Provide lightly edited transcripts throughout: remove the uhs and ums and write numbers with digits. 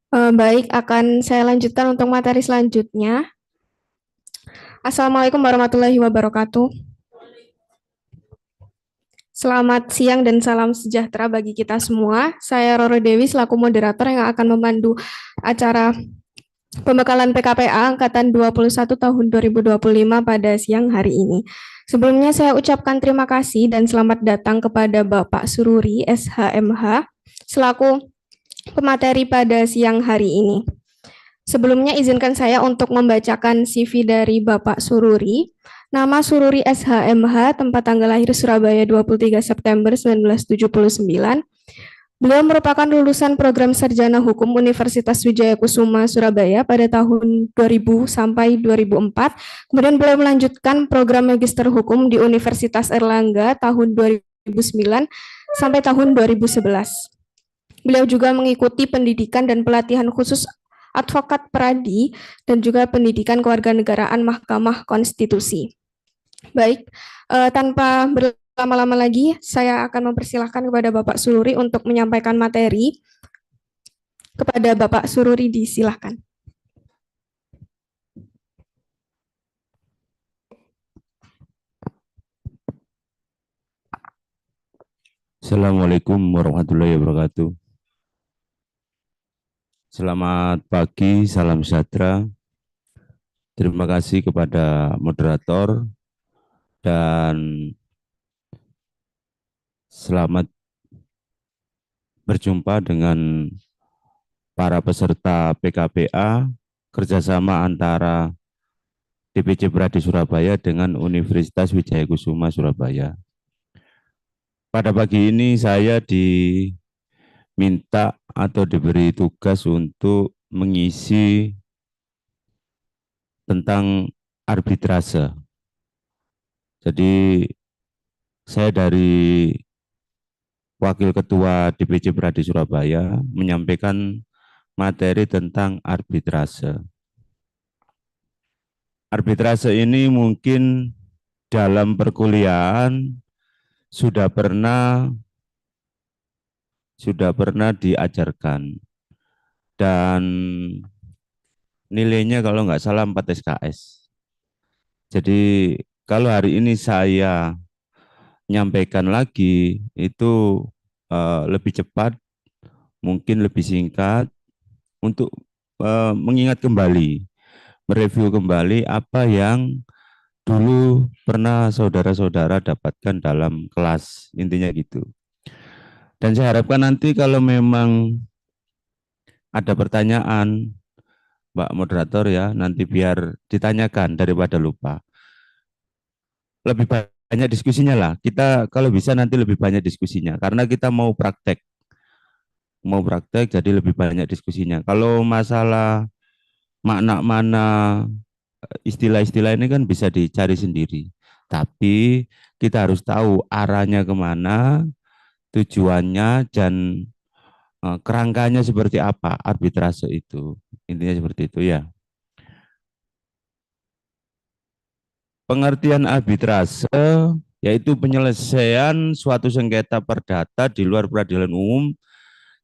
Baik, akan saya lanjutkan untuk materi selanjutnya. Assalamualaikum warahmatullahi wabarakatuh. Selamat siang dan salam sejahtera bagi kita semua. Saya Roro Dewi selaku moderator yang akan memandu acara pembekalan PKPA Angkatan 21 tahun 2025 pada siang hari ini. Sebelumnya saya ucapkan terima kasih dan selamat datang kepada Bapak Sururi SHMH selaku pemateri pada siang hari ini. Sebelumnya izinkan saya untuk membacakan CV dari Bapak Sururi. Nama Sururi SHMH, tempat tanggal lahir Surabaya 23 September 1979. Beliau merupakan lulusan program Sarjana Hukum Universitas Wijaya Kusuma Surabaya pada tahun 2000 sampai 2004. Kemudian beliau melanjutkan program Magister Hukum di Universitas Erlangga tahun 2009 sampai tahun 2011. Beliau juga mengikuti pendidikan dan pelatihan khusus advokat peradi dan juga pendidikan kewarganegaraan Mahkamah Konstitusi. Baik, tanpa berlama-lama lagi, saya akan mempersilahkan kepada Bapak Sururi untuk menyampaikan materi. Kepada Bapak Sururi disilahkan. Assalamualaikum warahmatullahi wabarakatuh. Selamat pagi, salam sejahtera. Terima kasih kepada moderator dan selamat berjumpa dengan para peserta PKPA kerjasama antara DPC Pradi Surabaya dengan Universitas Wijaya Kusuma Surabaya. Pada pagi ini saya diminta atau diberi tugas untuk mengisi tentang arbitrase. Jadi saya dari Wakil Ketua DPC Pradi Surabaya menyampaikan materi tentang arbitrase. Arbitrase ini mungkin dalam perkuliahan sudah pernah diajarkan dan nilainya kalau nggak salah 4 SKS. Jadi kalau hari ini saya nyampaikan lagi itu lebih cepat, mungkin lebih singkat untuk mengingat kembali, mereview kembali apa yang dulu pernah saudara-saudara dapatkan dalam kelas, intinya gitu. Dan saya harapkan nanti kalau memang ada pertanyaan, Mbak Moderator ya, nanti biar ditanyakan daripada lupa. Lebih banyak diskusinya lah. Kita kalau bisa nanti lebih banyak diskusinya, karena kita mau praktek jadi lebih banyak diskusinya. Kalau masalah makna-makna istilah-istilah ini kan bisa dicari sendiri. Tapi kita harus tahu arahnya kemana, tujuannya, dan kerangkanya seperti apa arbitrase itu. Intinya seperti itu ya. Pengertian arbitrase yaitu penyelesaian suatu sengketa perdata di luar peradilan umum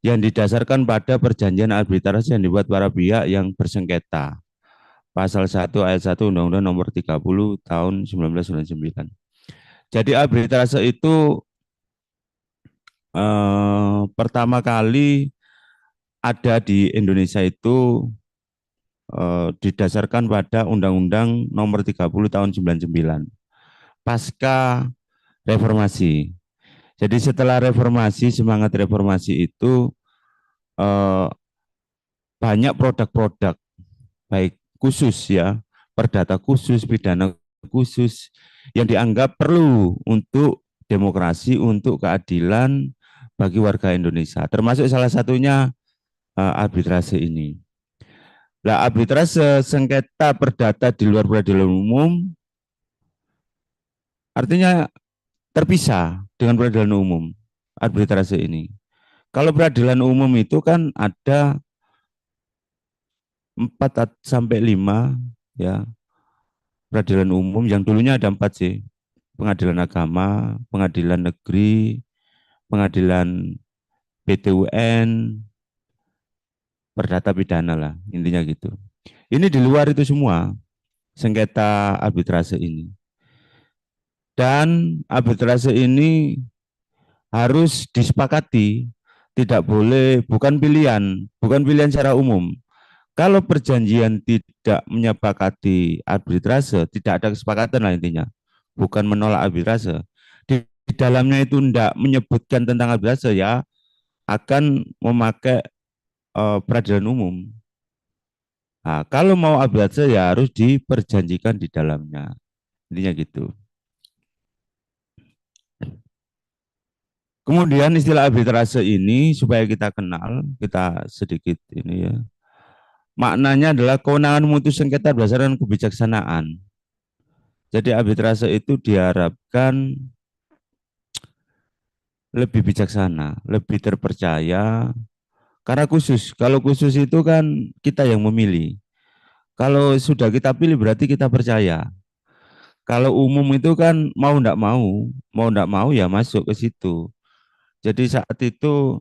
yang didasarkan pada perjanjian arbitrase yang dibuat para pihak yang bersengketa. Pasal 1 ayat 1 Undang-Undang Nomor 30 Tahun 1999. Jadi arbitrase itu pertama kali ada di Indonesia itu didasarkan pada Undang-Undang Nomor 30 Tahun 99 pasca reformasi. Jadi setelah reformasi, semangat reformasi itu eh, banyak produk-produk baik khusus ya, perdata khusus, pidana khusus yang dianggap perlu untuk demokrasi, untuk keadilan bagi warga Indonesia. Termasuk salah satunya arbitrase ini. Nah, arbitrase sengketa perdata di luar peradilan umum artinya terpisah dengan peradilan umum, arbitrase ini. Kalau peradilan umum itu kan ada 4 sampai 5 ya, peradilan umum yang dulunya ada 4 sih. Pengadilan agama, pengadilan negeri, pengadilan PTUN, perdata pidana lah, intinya gitu. Ini di luar itu semua, sengketa arbitrase ini. Dan arbitrase ini harus disepakati, tidak boleh, bukan pilihan secara umum. Kalau perjanjian tidak menyepakati arbitrase, tidak ada kesepakatan lah intinya, bukan menolak arbitrase. Di dalamnya itu tidak menyebutkan tentang arbitrase, ya akan memakai peradilan umum. Nah, kalau mau arbitrase ya harus diperjanjikan di dalamnya, intinya gitu. Kemudian istilah arbitrase ini supaya kita kenal, kita sedikit ini ya. Maknanya adalah kewenangan memutus sengketa berdasarkan kebijaksanaan. Jadi arbitrase itu diharapkan lebih bijaksana, lebih terpercaya. Karena khusus, kalau khusus itu kan kita yang memilih. Kalau sudah kita pilih berarti kita percaya. Kalau umum itu kan mau enggak mau ya masuk ke situ. Jadi saat itu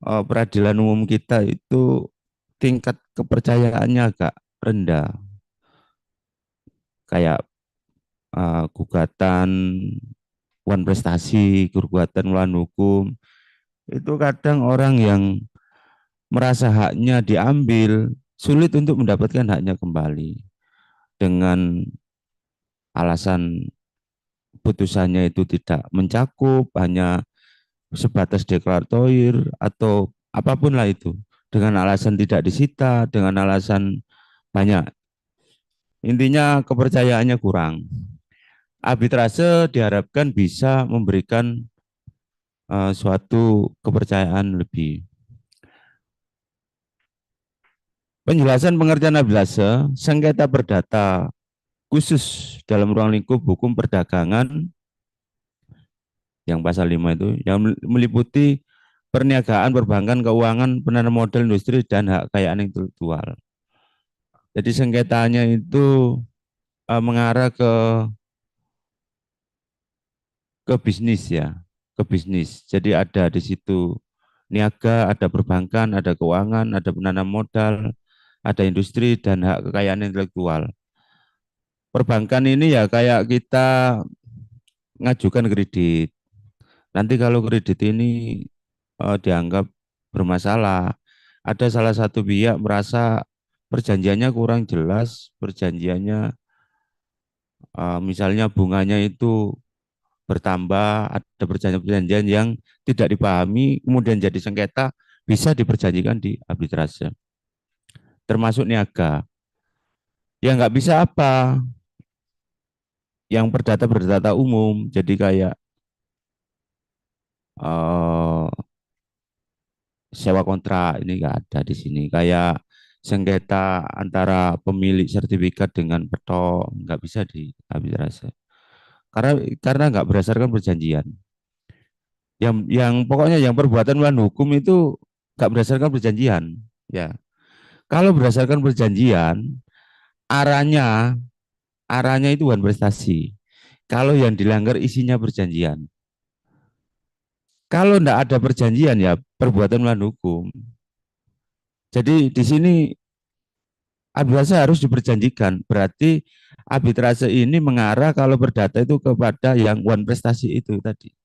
peradilan umum kita itu tingkat kepercayaannya agak rendah. Kayak gugatan wan prestasi, gugatan melawan hukum, itu kadang orang yang merasa haknya diambil, sulit untuk mendapatkan haknya kembali dengan alasan putusannya itu tidak mencakup, hanya sebatas deklaratoir atau apapun lah itu, dengan alasan tidak disita, dengan alasan banyak. Intinya kepercayaannya kurang. Arbitrase diharapkan bisa memberikan suatu kepercayaan lebih. Penjelasan pengertian arbitrase, sengketa perdata khusus dalam ruang lingkup hukum perdagangan yang pasal 5 itu yang meliputi perniagaan, perbankan, keuangan, penanam modal industri dan hak kekayaan intelektual. Jadi sengketanya itu mengarah ke bisnis ya, ke bisnis. Jadi ada di situ niaga, ada perbankan, ada keuangan, ada penanam modal, ada industri dan hak kekayaan intelektual. Perbankan ini ya kayak kita ngajukan kredit. Nanti kalau kredit ini dianggap bermasalah, ada salah satu pihak merasa perjanjiannya kurang jelas, perjanjiannya misalnya bunganya itu bertambah, ada perjanjian-perjanjian yang tidak dipahami, kemudian jadi sengketa, bisa diperjanjikan di arbitrase. Termasuk niaga. Ya nggak bisa apa, yang perdata umum, jadi kayak uh, sewa kontrak ini nggak ada di sini. Kayak sengketa antara pemilik sertifikat dengan petok nggak bisa di arbitrase. Karena nggak berdasarkan perjanjian. Yang pokoknya yang perbuatan melawan hukum itu nggak berdasarkan perjanjian. Ya, kalau berdasarkan perjanjian, arahnya arahnya itu bukan prestasi. Kalau yang dilanggar isinya perjanjian. Kalau tidak ada perjanjian ya perbuatan melawan hukum. Jadi di sini arbitrase harus diperjanjikan. Berarti arbitrase ini mengarah kalau perdata itu kepada yang one prestasi itu tadi.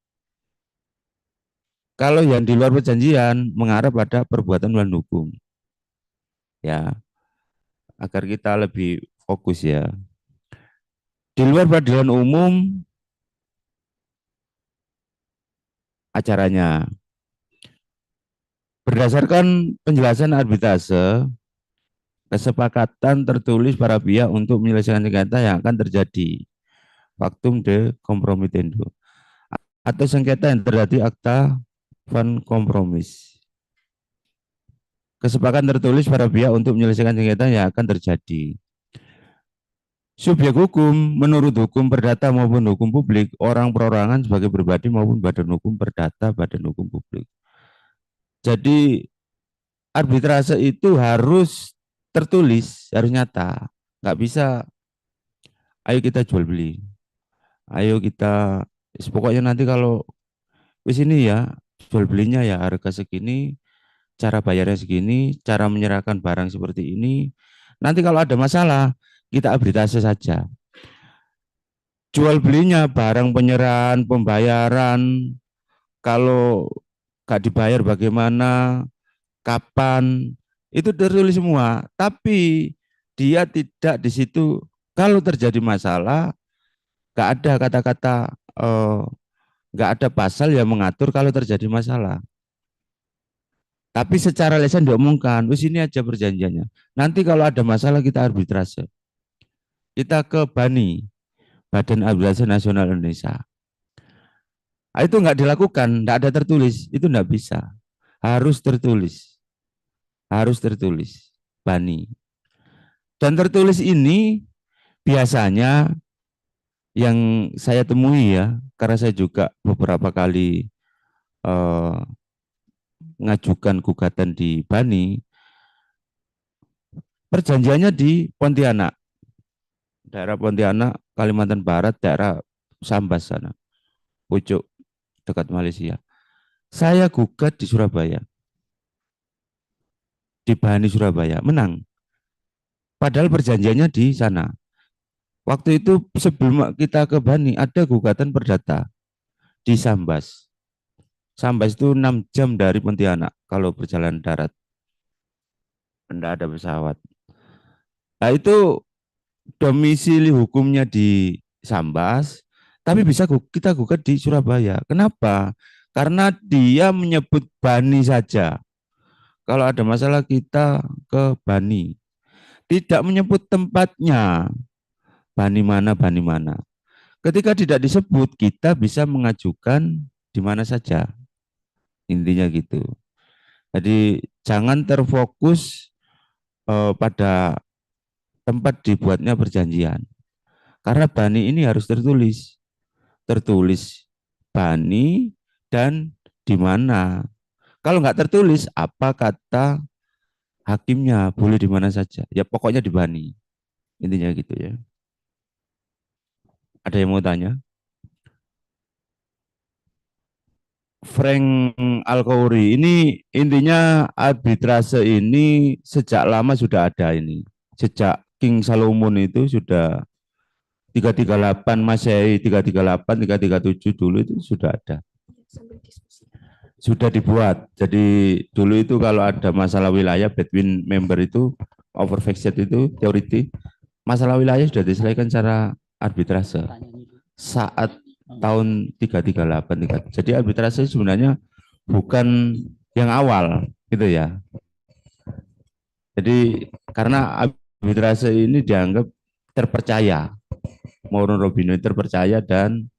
Kalau yang di luar perjanjian mengarah pada perbuatan melawan hukum. Ya, agar kita lebih fokus ya. Di luar peradilan umum acaranya berdasarkan penjelasan arbitrase, kesepakatan tertulis para pihak untuk menyelesaikan sengketa yang akan terjadi factum de compromitendo atau sengketa yang terjadi akta van compromis. Kesepakatan tertulis para pihak untuk menyelesaikan sengketa yang akan terjadi. Subjek hukum menurut hukum perdata maupun hukum publik, orang perorangan sebagai pribadi maupun badan hukum perdata, badan hukum publik. Jadi arbitrase itu harus tertulis, harus nyata. Nggak bisa, ayo kita jual beli. Ayo kita, pokoknya nanti kalau wis ini ya, jual belinya ya harga segini, cara bayarnya segini, cara menyerahkan barang seperti ini. Nanti kalau ada masalah, kita arbitrase saja. Jual belinya, barang penyerahan, pembayaran, kalau nggak dibayar bagaimana, kapan, itu tertulis semua. Tapi dia tidak di situ. Kalau terjadi masalah, nggak ada kata-kata, eh, nggak ada pasal yang mengatur kalau terjadi masalah. Tapi secara lisan diomongkan, wis ini aja perjanjiannya. Nanti kalau ada masalah kita arbitrase. Kita ke BANI, Badan Arbitrase Nasional Indonesia. Ah, itu nggak dilakukan, nggak ada tertulis, itu nggak bisa. Harus tertulis, harus tertulis, BANI. Dan tertulis ini biasanya yang saya temui ya, karena saya juga beberapa kali eh, ngajukan gugatan di BANI, perjanjiannya di Pontianak, daerah Pontianak, Kalimantan Barat, daerah Sambas sana, pucuk dekat Malaysia. Saya gugat di Surabaya, di BANI Surabaya, menang. Padahal perjanjiannya di sana. Waktu itu sebelum kita ke BANI ada gugatan perdata di Sambas. Sambas itu 6 jam dari Pontianak kalau berjalan darat. Tidak ada pesawat. Nah itu domisili hukumnya di Sambas, tapi bisa kita gugat di Surabaya. Kenapa? Karena dia menyebut BANI saja. Kalau ada masalah kita ke BANI. Tidak menyebut tempatnya. BANI mana, BANI mana. Ketika tidak disebut, kita bisa mengajukan di mana saja. Intinya gitu. Jadi jangan terfokus pada tempat dibuatnya perjanjian. Karena BANI ini harus tertulis. Tertulis BANI dan di mana. Kalau nggak tertulis, apa kata hakimnya, boleh di mana saja. Ya pokoknya di BANI. Intinya gitu ya. Ada yang mau tanya? Frank Alkauri ini intinya arbitrase ini sejak lama sudah ada ini. Sejak King Solomon itu sudah 338 Masehi, 338, 337 dulu itu sudah ada. Sudah dibuat. Jadi dulu itu kalau ada masalah wilayah between member itu overvexed itu teoriti, masalah wilayah sudah diselesaikan secara arbitrase saat tahun 338. Jadi arbitrase sebenarnya bukan yang awal gitu ya. Jadi karena arbitrase ini dianggap terpercaya, Mauro Robino terpercaya dan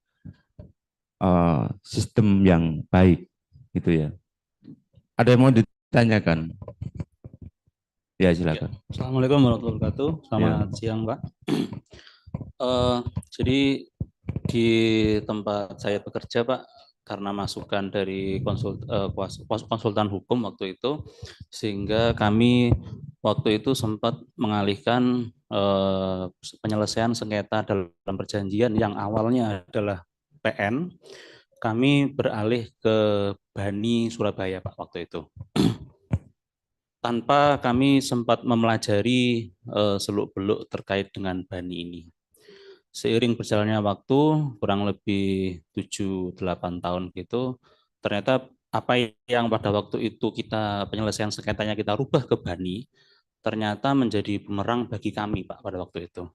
sistem yang baik gitu ya. Ada yang mau ditanyakan? Ya silakan. Assalamualaikum warahmatullahi wabarakatuh. Selamat siang Pak. Jadi di tempat saya bekerja Pak, karena masukan dari konsultan hukum waktu itu, sehingga kami waktu itu sempat mengalihkan penyelesaian sengketa dalam perjanjian yang awalnya adalah PN, kami beralih ke BANI Surabaya Pak waktu itu. Tanpa kami sempat mempelajari seluk-beluk terkait dengan BANI ini. Seiring berjalannya waktu, kurang lebih 7-8 tahun gitu, ternyata apa yang pada waktu itu kita penyelesaian sengketanya kita rubah ke BANI, ternyata menjadi bumerang bagi kami Pak pada waktu itu.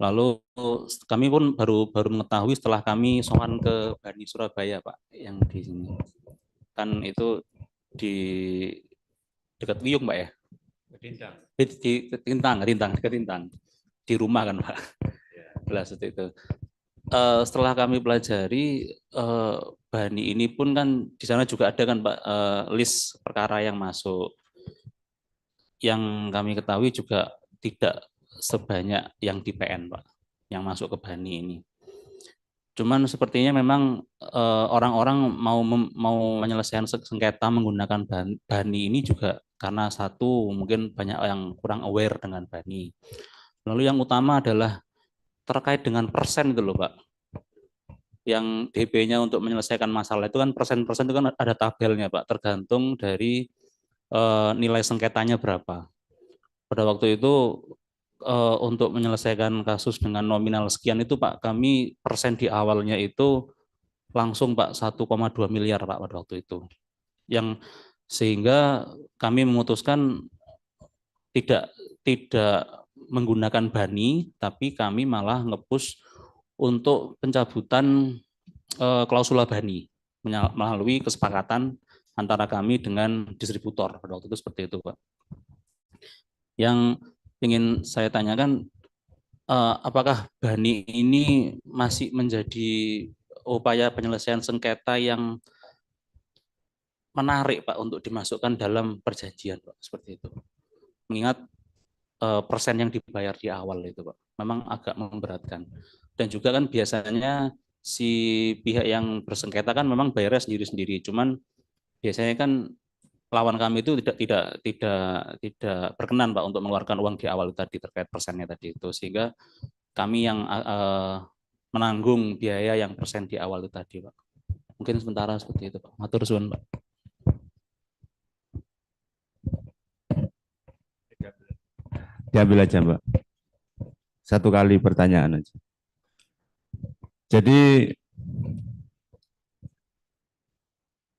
Lalu kami pun baru mengetahui setelah kami sowan ke BANI Surabaya Pak, yang di sini. Kan itu di dekat Wiyung Pak ya? Ketintang. Di rumah kan Pak. Seperti itu. Setelah kami pelajari BANI ini pun kan di sana juga ada kan Pak list perkara yang masuk. Yang kami ketahui juga tidak sebanyak yang di PN Pak, yang masuk ke BANI ini. Cuman sepertinya memang orang-orang mau menyelesaikan sengketa menggunakan BANI ini juga karena satu mungkin banyak yang kurang aware dengan BANI. Lalu yang utama adalah terkait dengan persen itu loh Pak. Yang DP-nya untuk menyelesaikan masalah itu kan persen-persen itu kan ada tabelnya Pak, tergantung dari nilai sengketanya berapa. Pada waktu itu untuk menyelesaikan kasus dengan nominal sekian itu Pak, kami persen di awalnya itu langsung Pak 1,2 miliar Pak pada waktu itu. Yang sehingga kami memutuskan tidak tidak menggunakan bani, tapi kami malah nge-push untuk pencabutan klausula bani melalui kesepakatan antara kami dengan distributor pada waktu itu seperti itu Pak. Yang ingin saya tanyakan, apakah bani ini masih menjadi upaya penyelesaian sengketa yang menarik Pak untuk dimasukkan dalam perjanjian Pak seperti itu? Mengingat persen yang dibayar di awal itu Pak, memang agak memberatkan. Dan juga kan biasanya si pihak yang bersengketa kan memang bayarnya sendiri-sendiri. Cuman biasanya kan lawan kami itu tidak berkenan Pak untuk mengeluarkan uang di awal tadi terkait persennya tadi itu, sehingga kami yang menanggung biaya yang persen di awal itu tadi Pak. Mungkin sementara seperti itu Pak. Matur suwun Pak. Diambil aja Mbak. Satu kali pertanyaan aja. Jadi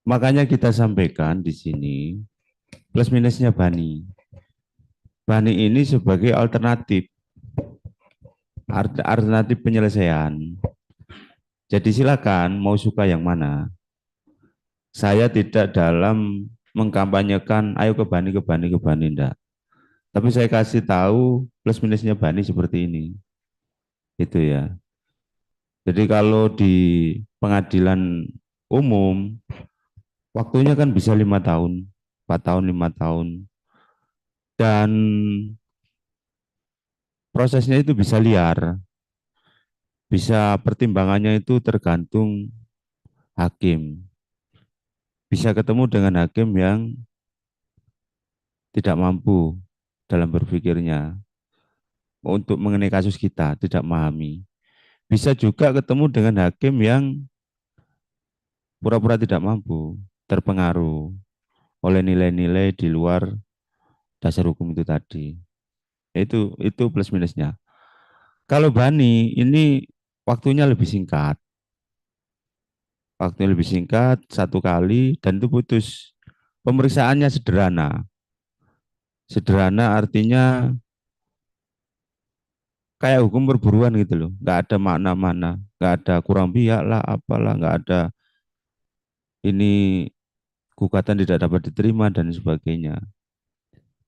makanya kita sampaikan di sini plus minusnya bani. Bani ini sebagai alternatif penyelesaian. Jadi silakan mau suka yang mana. Saya tidak dalam mengkampanyekan ayo ke bani enggak. Tapi saya kasih tahu plus minusnya bani seperti ini. Itu ya. Jadi kalau di pengadilan umum waktunya kan bisa 5 tahun, 4 tahun, 5 tahun. Dan prosesnya itu bisa liar. Bisa pertimbangannya itu tergantung hakim. Bisa ketemu dengan hakim yang tidak mampu dalam berpikirnya untuk mengenai kasus kita, tidak memahami. Bisa juga ketemu dengan hakim yang pura-pura tidak mampu, terpengaruh oleh nilai-nilai di luar dasar hukum itu tadi. Itu plus minusnya. Kalau bani ini waktunya lebih singkat. Waktunya lebih singkat, 1 kali, dan itu putus. Pemeriksaannya sederhana. Sederhana artinya kayak hukum perburuan gitu loh. Nggak ada makna-makna. Nggak ada kurang pihak lah, apalah. Nggak ada ini gugatan tidak dapat diterima dan sebagainya.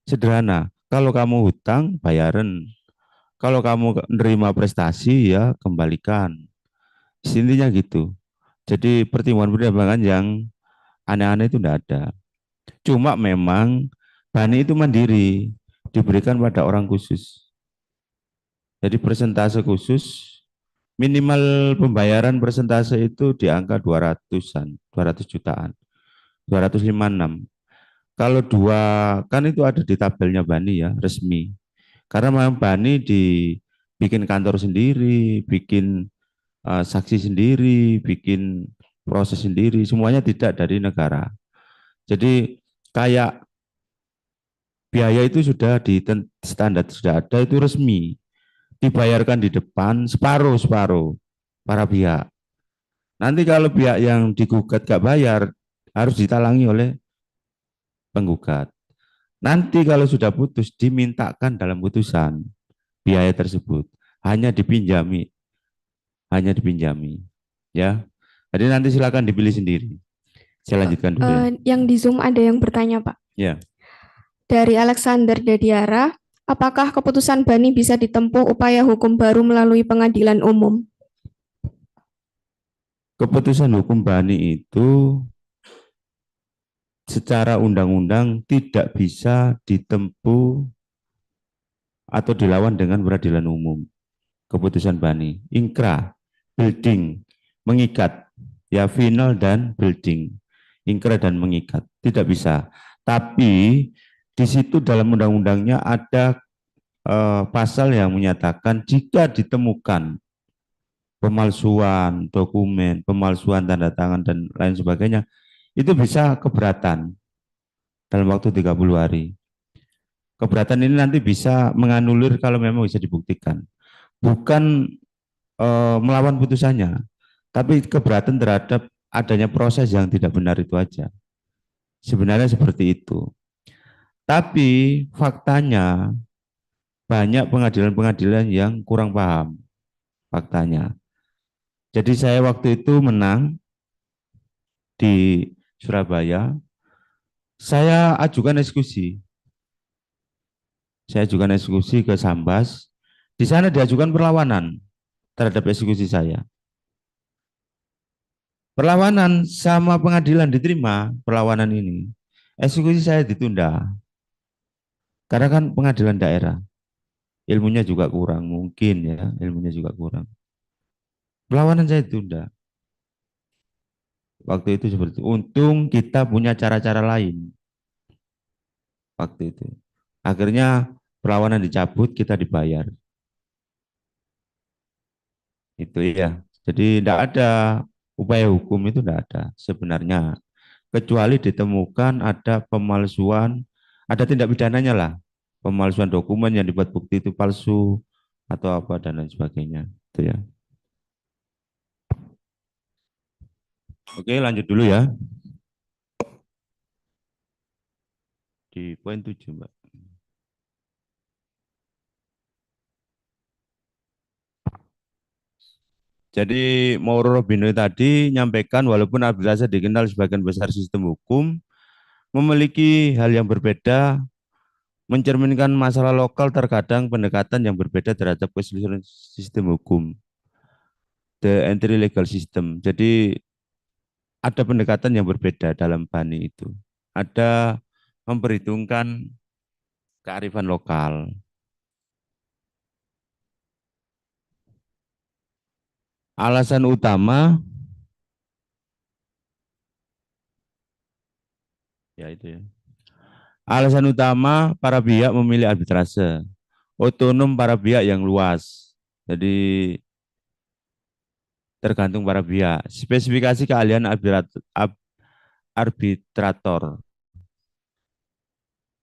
Sederhana. Kalau kamu hutang, bayaran. Kalau kamu menerima prestasi, ya kembalikan. Intinya gitu. Jadi pertimbangan-pertimbangan yang aneh-aneh itu tidak ada. Cuma memang bani itu mandiri, diberikan pada orang khusus. Jadi persentase khusus, minimal pembayaran persentase itu di angka 200-an, 200 jutaan, 256. Kalau dua, kan itu ada di tabelnya bani ya, resmi. Karena memang bani dibikin kantor sendiri, bikin saksi sendiri, bikin proses sendiri, semuanya tidak dari negara. Jadi kayak biaya itu sudah di standar sudah ada, itu resmi, dibayarkan di depan separuh para pihak. Nanti kalau pihak yang digugat gak bayar harus ditalangi oleh penggugat. Nanti kalau sudah putus dimintakan dalam putusan biaya tersebut hanya dipinjami, ya. Jadi nanti silakan dipilih sendiri. Saya lanjutkan dulu ya. Yang di Zoom ada yang bertanya, Pak. Ya. Dari Alexander Dediara, apakah keputusan bani bisa ditempuh upaya hukum baru melalui pengadilan umum? Keputusan hukum bani itu secara undang-undang tidak bisa ditempuh atau dilawan dengan peradilan umum. Keputusan bani, ingkrah, building, mengikat, ya final dan building, ingkrah dan mengikat, tidak bisa. Tapi di situ dalam undang-undangnya ada pasal yang menyatakan jika ditemukan pemalsuan dokumen, pemalsuan tanda tangan dan lain sebagainya, itu bisa keberatan. dalam waktu 30 hari. Keberatan ini nanti bisa menganulir kalau memang bisa dibuktikan. Bukan melawan putusannya, tapi keberatan terhadap adanya proses yang tidak benar itu aja. Sebenarnya seperti itu. Tapi faktanya banyak pengadilan-pengadilan yang kurang paham faktanya. Jadi saya waktu itu menang di Surabaya, saya ajukan eksekusi. Saya ajukan eksekusi ke Sambas. Di sana diajukan perlawanan terhadap eksekusi saya. Perlawanan sama pengadilan diterima perlawanan ini. Eksekusi saya ditunda. Karena kan pengadilan daerah. Ilmunya juga kurang, mungkin ya, ilmunya juga kurang. Perlawanan saya ditunda. Waktu itu seperti itu. Untung kita punya cara-cara lain waktu itu. Akhirnya perlawanan dicabut, kita dibayar. Itu ya. Jadi tidak ada upaya hukum itu tidak ada sebenarnya. Kecuali ditemukan ada pemalsuan, ada tindak pidananya lah. Pemalsuan dokumen yang dibuat bukti itu palsu atau apa dan lain sebagainya. Itu ya. Oke, lanjut dulu ya. Di poin 7, Mbak. Jadi Mauro Robino tadi nyampaikan walaupun arbitrase dikenal sebagian besar sistem hukum, memiliki hal yang berbeda, mencerminkan masalah lokal terkadang pendekatan yang berbeda terhadap keseluruhan sistem hukum, the entry legal system. Jadi ada pendekatan yang berbeda dalam BANI itu. Ada memperhitungkan kearifan lokal. Alasan utama, ya itu ya. Alasan utama para pihak memilih arbitrase, otonom para pihak yang luas. Jadi tergantung para pihak. Spesifikasi keahlian arbitrator.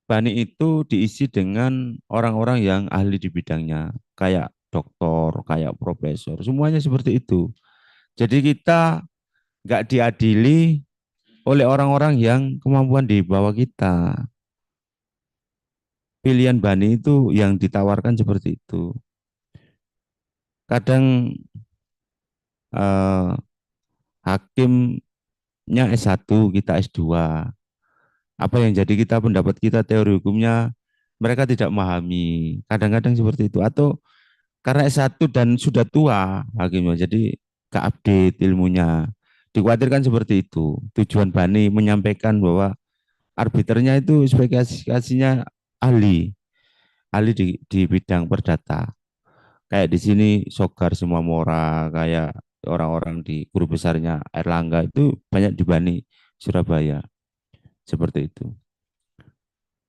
BANI itu diisi dengan orang-orang yang ahli di bidangnya, kayak doktor, kayak profesor, semuanya seperti itu. Jadi kita nggak diadili oleh orang-orang yang kemampuan di bawah kita. Pilihan BANI itu yang ditawarkan seperti itu. Kadang eh, hakimnya S1, kita S2. Apa yang jadi kita pendapat kita teori hukumnya mereka tidak memahami. Kadang-kadang seperti itu. Atau karena S1 dan sudah tua hakimnya, jadi gak update ilmunya. Dikhawatirkan seperti itu. Tujuan BANI menyampaikan bahwa arbiternya itu spesifikasinya ahli, ahli di bidang perdata. Kayak di sini Sogar semua Mora, kayak orang-orang di guru besarnya Erlangga itu banyak di BANI Surabaya. Seperti itu.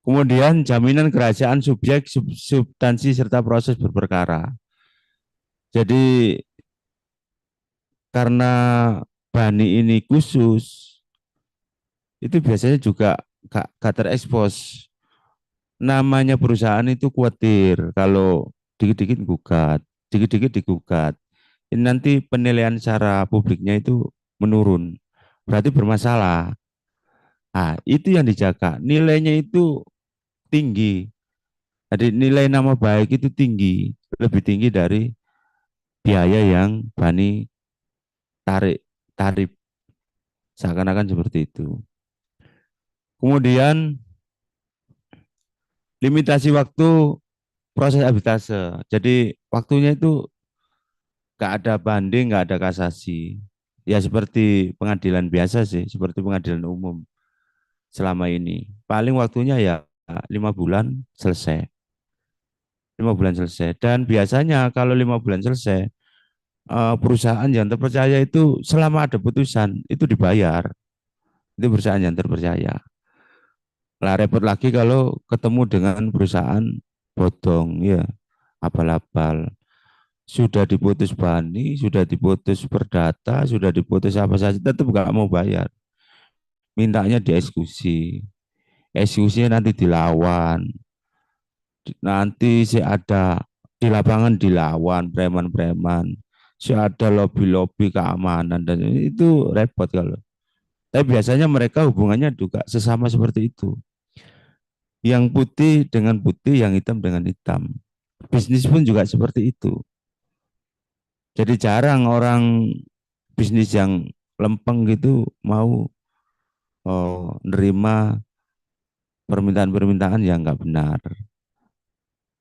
Kemudian jaminan kerahasiaan subjek, substansi serta proses berperkara. Jadi karena BANI ini khusus, itu biasanya juga gak terekspos. Namanya perusahaan itu khawatir kalau dikit-dikit gugat, dikit-dikit digugat. Ini nanti penilaian secara publiknya itu menurun. Berarti bermasalah. Ah, itu yang dijaga. Nilainya itu tinggi. Jadi nilai nama baik itu tinggi, lebih tinggi dari biaya yang BANI tarik tarif seakan-akan seperti itu. Kemudian limitasi waktu proses arbitrase. Jadi waktunya itu nggak ada banding, nggak ada kasasi. Ya seperti pengadilan biasa sih, seperti pengadilan umum selama ini. Paling waktunya ya 5 bulan selesai. 5 bulan selesai. Dan biasanya kalau 5 bulan selesai, perusahaan yang terpercaya itu selama ada putusan itu dibayar. Itu perusahaan yang terpercaya. Lah repot lagi kalau ketemu dengan perusahaan bodong ya, abal-abal. Sudah diputus BANI, sudah diputus perdata, sudah diputus apa saja tetap nggak mau bayar. Mintanya dieksekusi. eksekusinya nanti dilawan, nanti si ada di lapangan dilawan preman-preman, si ada lobby-lobby keamanan dan itu repot kalau. Tapi biasanya mereka hubungannya juga sesama seperti itu. Yang putih dengan putih, yang hitam dengan hitam. Bisnis pun juga seperti itu. Jadi jarang orang bisnis yang lempeng gitu mau nerima permintaan-permintaan yang nggak benar.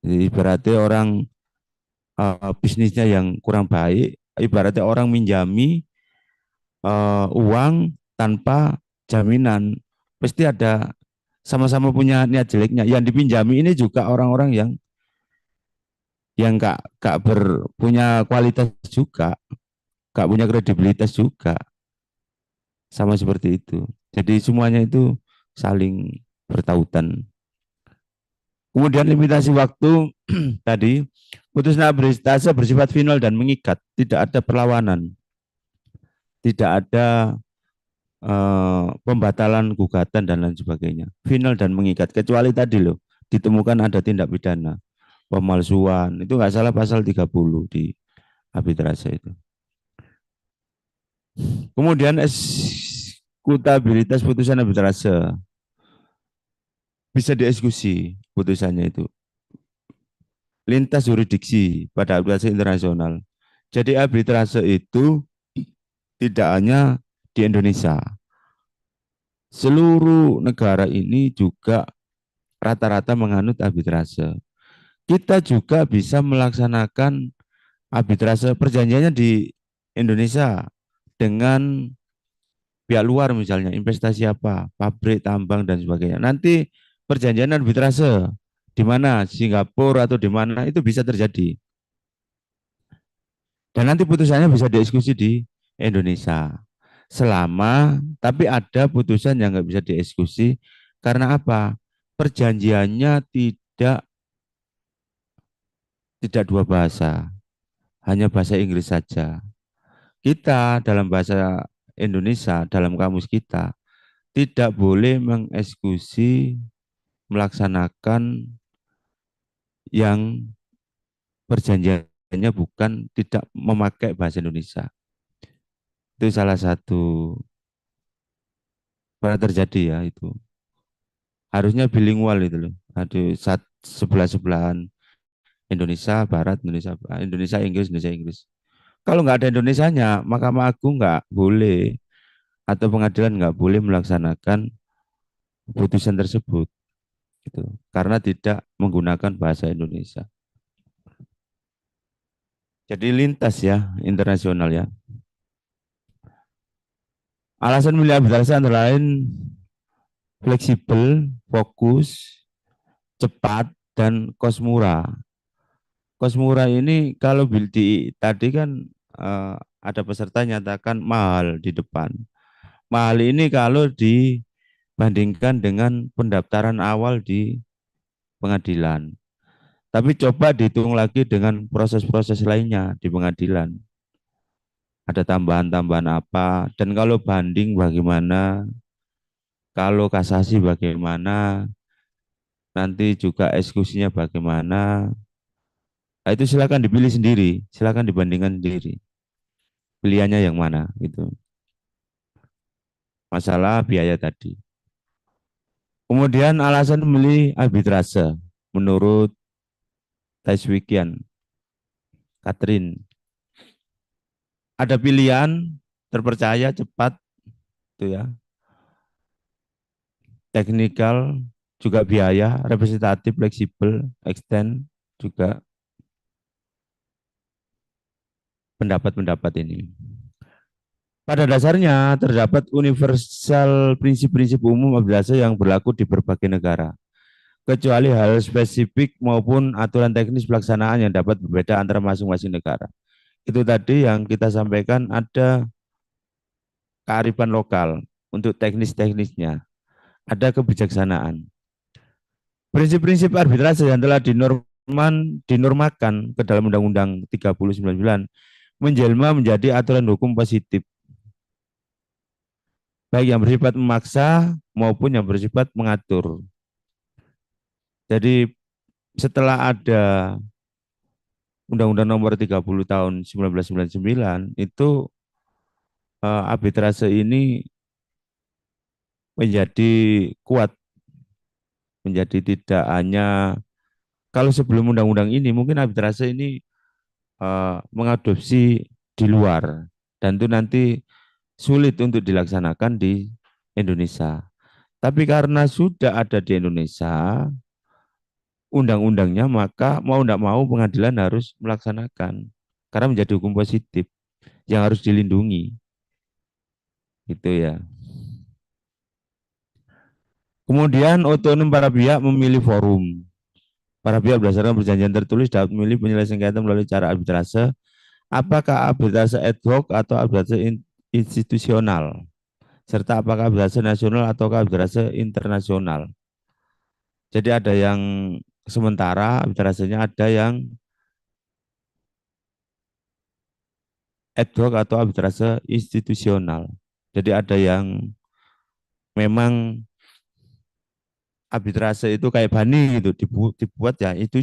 Jadi ibaratnya orang bisnisnya yang kurang baik, ibaratnya orang minjami uang tanpa jaminan, pasti ada sama-sama punya niat jeleknya. Yang dipinjami ini juga orang-orang yang nggak punya kualitas juga, nggak punya kredibilitas juga, sama seperti itu. Jadi semuanya itu saling bertautan. Kemudian limitasi waktu tadi, putusan arbitrase bersifat final dan mengikat, tidak ada perlawanan, tidak ada pembatalan gugatan dan lain sebagainya. Final dan mengikat, kecuali tadi loh, ditemukan ada tindak pidana, pemalsuan, itu nggak salah pasal 30 di arbitrase itu. Kemudian eksekutabilitas putusan arbitrase bisa dieksekusi putusannya itu lintas yurisdiksi pada arbitrase internasional. Jadi arbitrase itu tidak hanya di Indonesia. Seluruh negara ini juga rata-rata menganut arbitrase. Kita juga bisa melaksanakan arbitrase perjanjiannya di Indonesia dengan pihak luar misalnya, investasi apa, pabrik, tambang, dan sebagainya. Nanti perjanjian arbitrase di mana, Singapura atau di mana, itu bisa terjadi. Dan nanti putusannya bisa dieksekusi di Indonesia. Tapi ada putusan yang nggak bisa dieksekusi karena apa? Perjanjiannya tidak dua bahasa, hanya bahasa Inggris saja. Kita dalam bahasa Indonesia, dalam kamus kita, tidak boleh mengeksekusi, melaksanakan yang perjanjiannya bukan tidak memakai bahasa Indonesia. Itu salah satu pernah terjadi ya itu. Harusnya bilingual itu loh. Ada sebelah-sebelahan Indonesia Barat, Indonesia Inggris, Indonesia Inggris. Kalau nggak ada Indonesianya, Mahkamah Agung nggak boleh atau pengadilan nggak boleh melaksanakan putusan tersebut, gitu. Karena tidak menggunakan bahasa Indonesia. Jadi lintas ya, internasional ya. Alasan milih arbitrase antara lain fleksibel, fokus, cepat, dan kos murah. Kos murah ini kalau tadi kan ada peserta nyatakan mahal di depan. Mahal ini kalau dibandingkan dengan pendaftaran awal di pengadilan. Tapi coba dihitung lagi dengan proses-proses lainnya di pengadilan. Ada tambahan-tambahan apa, dan kalau banding bagaimana, kalau kasasi bagaimana, nanti juga eksekusinya bagaimana. Nah, itu silakan dipilih sendiri, silakan dibandingkan sendiri. Pilihannya yang mana gitu. Masalah biaya tadi. Kemudian alasan memilih arbitrase menurut Taiswikian, Catherine. Ada pilihan terpercaya, cepat, itu ya. Teknikal, juga biaya, representatif, fleksibel, extend, juga pendapat-pendapat ini. Pada dasarnya terdapat universal prinsip-prinsip umum arbitrase yang berlaku di berbagai negara, kecuali hal spesifik maupun aturan teknis pelaksanaan yang dapat berbeda antara masing-masing negara. Itu tadi yang kita sampaikan, ada kearifan lokal untuk teknis-teknisnya, ada kebijaksanaan. Prinsip-prinsip arbitrase yang telah dinormakan ke dalam Undang-Undang 3099 menjelma menjadi aturan hukum positif, baik yang bersifat memaksa maupun yang bersifat mengatur. Jadi setelah ada Undang-Undang Nomor 30 Tahun 1999 itu arbitrase ini menjadi kuat, menjadi tidak hanya kalau sebelum undang-undang ini mungkin arbitrase ini mengadopsi di luar dan itu nanti sulit untuk dilaksanakan di Indonesia. Tapi karena sudah ada di Indonesia undang-undangnya, maka mau tidak mau pengadilan harus melaksanakan karena menjadi hukum positif yang harus dilindungi. Itu ya. Kemudian otonom para pihak memilih forum. Para pihak berdasarkan perjanjian tertulis dapat memilih penyelesaian sengketa melalui cara arbitrase. Apakah arbitrase ad hoc atau arbitrase institusional? Serta apakah arbitrase nasional atau arbitrase internasional? Jadi ada yang sementara arbitrasenya, ada yang ad hoc atau arbitrase institusional. Jadi ada yang memang arbitrase itu kayak Bani gitu dibuat ya itu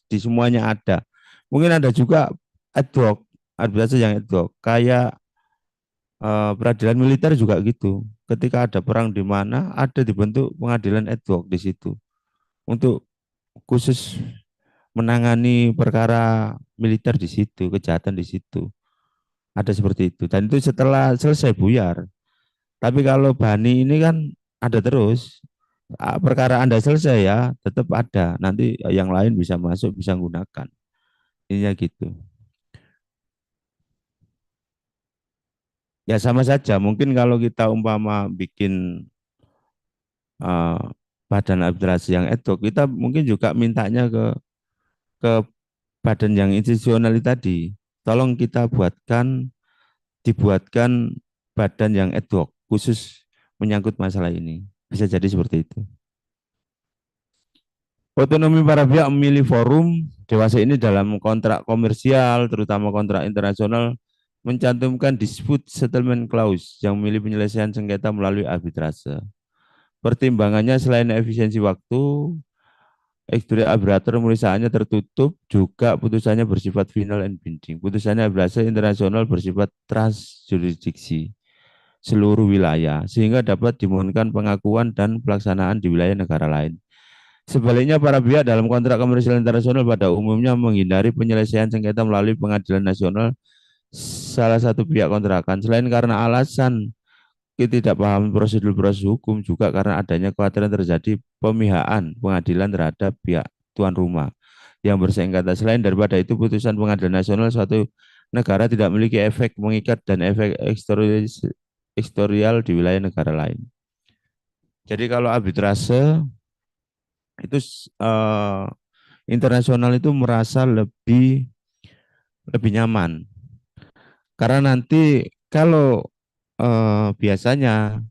di semuanya ada. Mungkin ada juga ad hoc, arbitrase yang ad hoc kayak peradilan militer juga gitu. Ketika ada perang di mana ada dibentuk pengadilan ad hoc di situ untuk khusus menangani perkara militer di situ, kejahatan di situ. Ada seperti itu. Dan itu setelah selesai buyar. Tapi kalau Bani ini kan ada terus. Perkara Anda selesai ya, tetap ada. Nanti yang lain bisa masuk, bisa menggunakan. Ininya gitu. Ya sama saja. Mungkin kalau kita umpama bikin uh, badan arbitrase yang ad hoc, kita mungkin juga mintanya ke badan yang institusional tadi. Tolong kita dibuatkan badan yang ad hoc khusus menyangkut masalah ini. Bisa jadi seperti itu. Otonomi para pihak memilih forum dewasa ini dalam kontrak komersial, terutama kontrak internasional, mencantumkan dispute settlement clause yang memilih penyelesaian sengketa melalui arbitrase. Pertimbangannya selain efisiensi waktu, eksekutif arbitrator pemeriksaannya tertutup, juga putusannya bersifat final and binding. Putusannya arbitrase internasional bersifat transjurisdiksi seluruh wilayah, sehingga dapat dimohonkan pengakuan dan pelaksanaan di wilayah negara lain. Sebaliknya, para pihak dalam kontrak komersial internasional pada umumnya menghindari penyelesaian sengketa melalui pengadilan nasional salah satu pihak kontrakan. Selain karena alasan ketidakpahaman prosedur-prosedur hukum, juga karena adanya kekhawatiran terjadi pemihakan pengadilan terhadap pihak tuan rumah yang bersengketa. Selain daripada itu, putusan pengadilan nasional suatu negara tidak memiliki efek mengikat dan efek eksterior di wilayah negara lain. Jadi kalau arbitrase itu internasional itu merasa lebih nyaman karena nanti kalau biasanya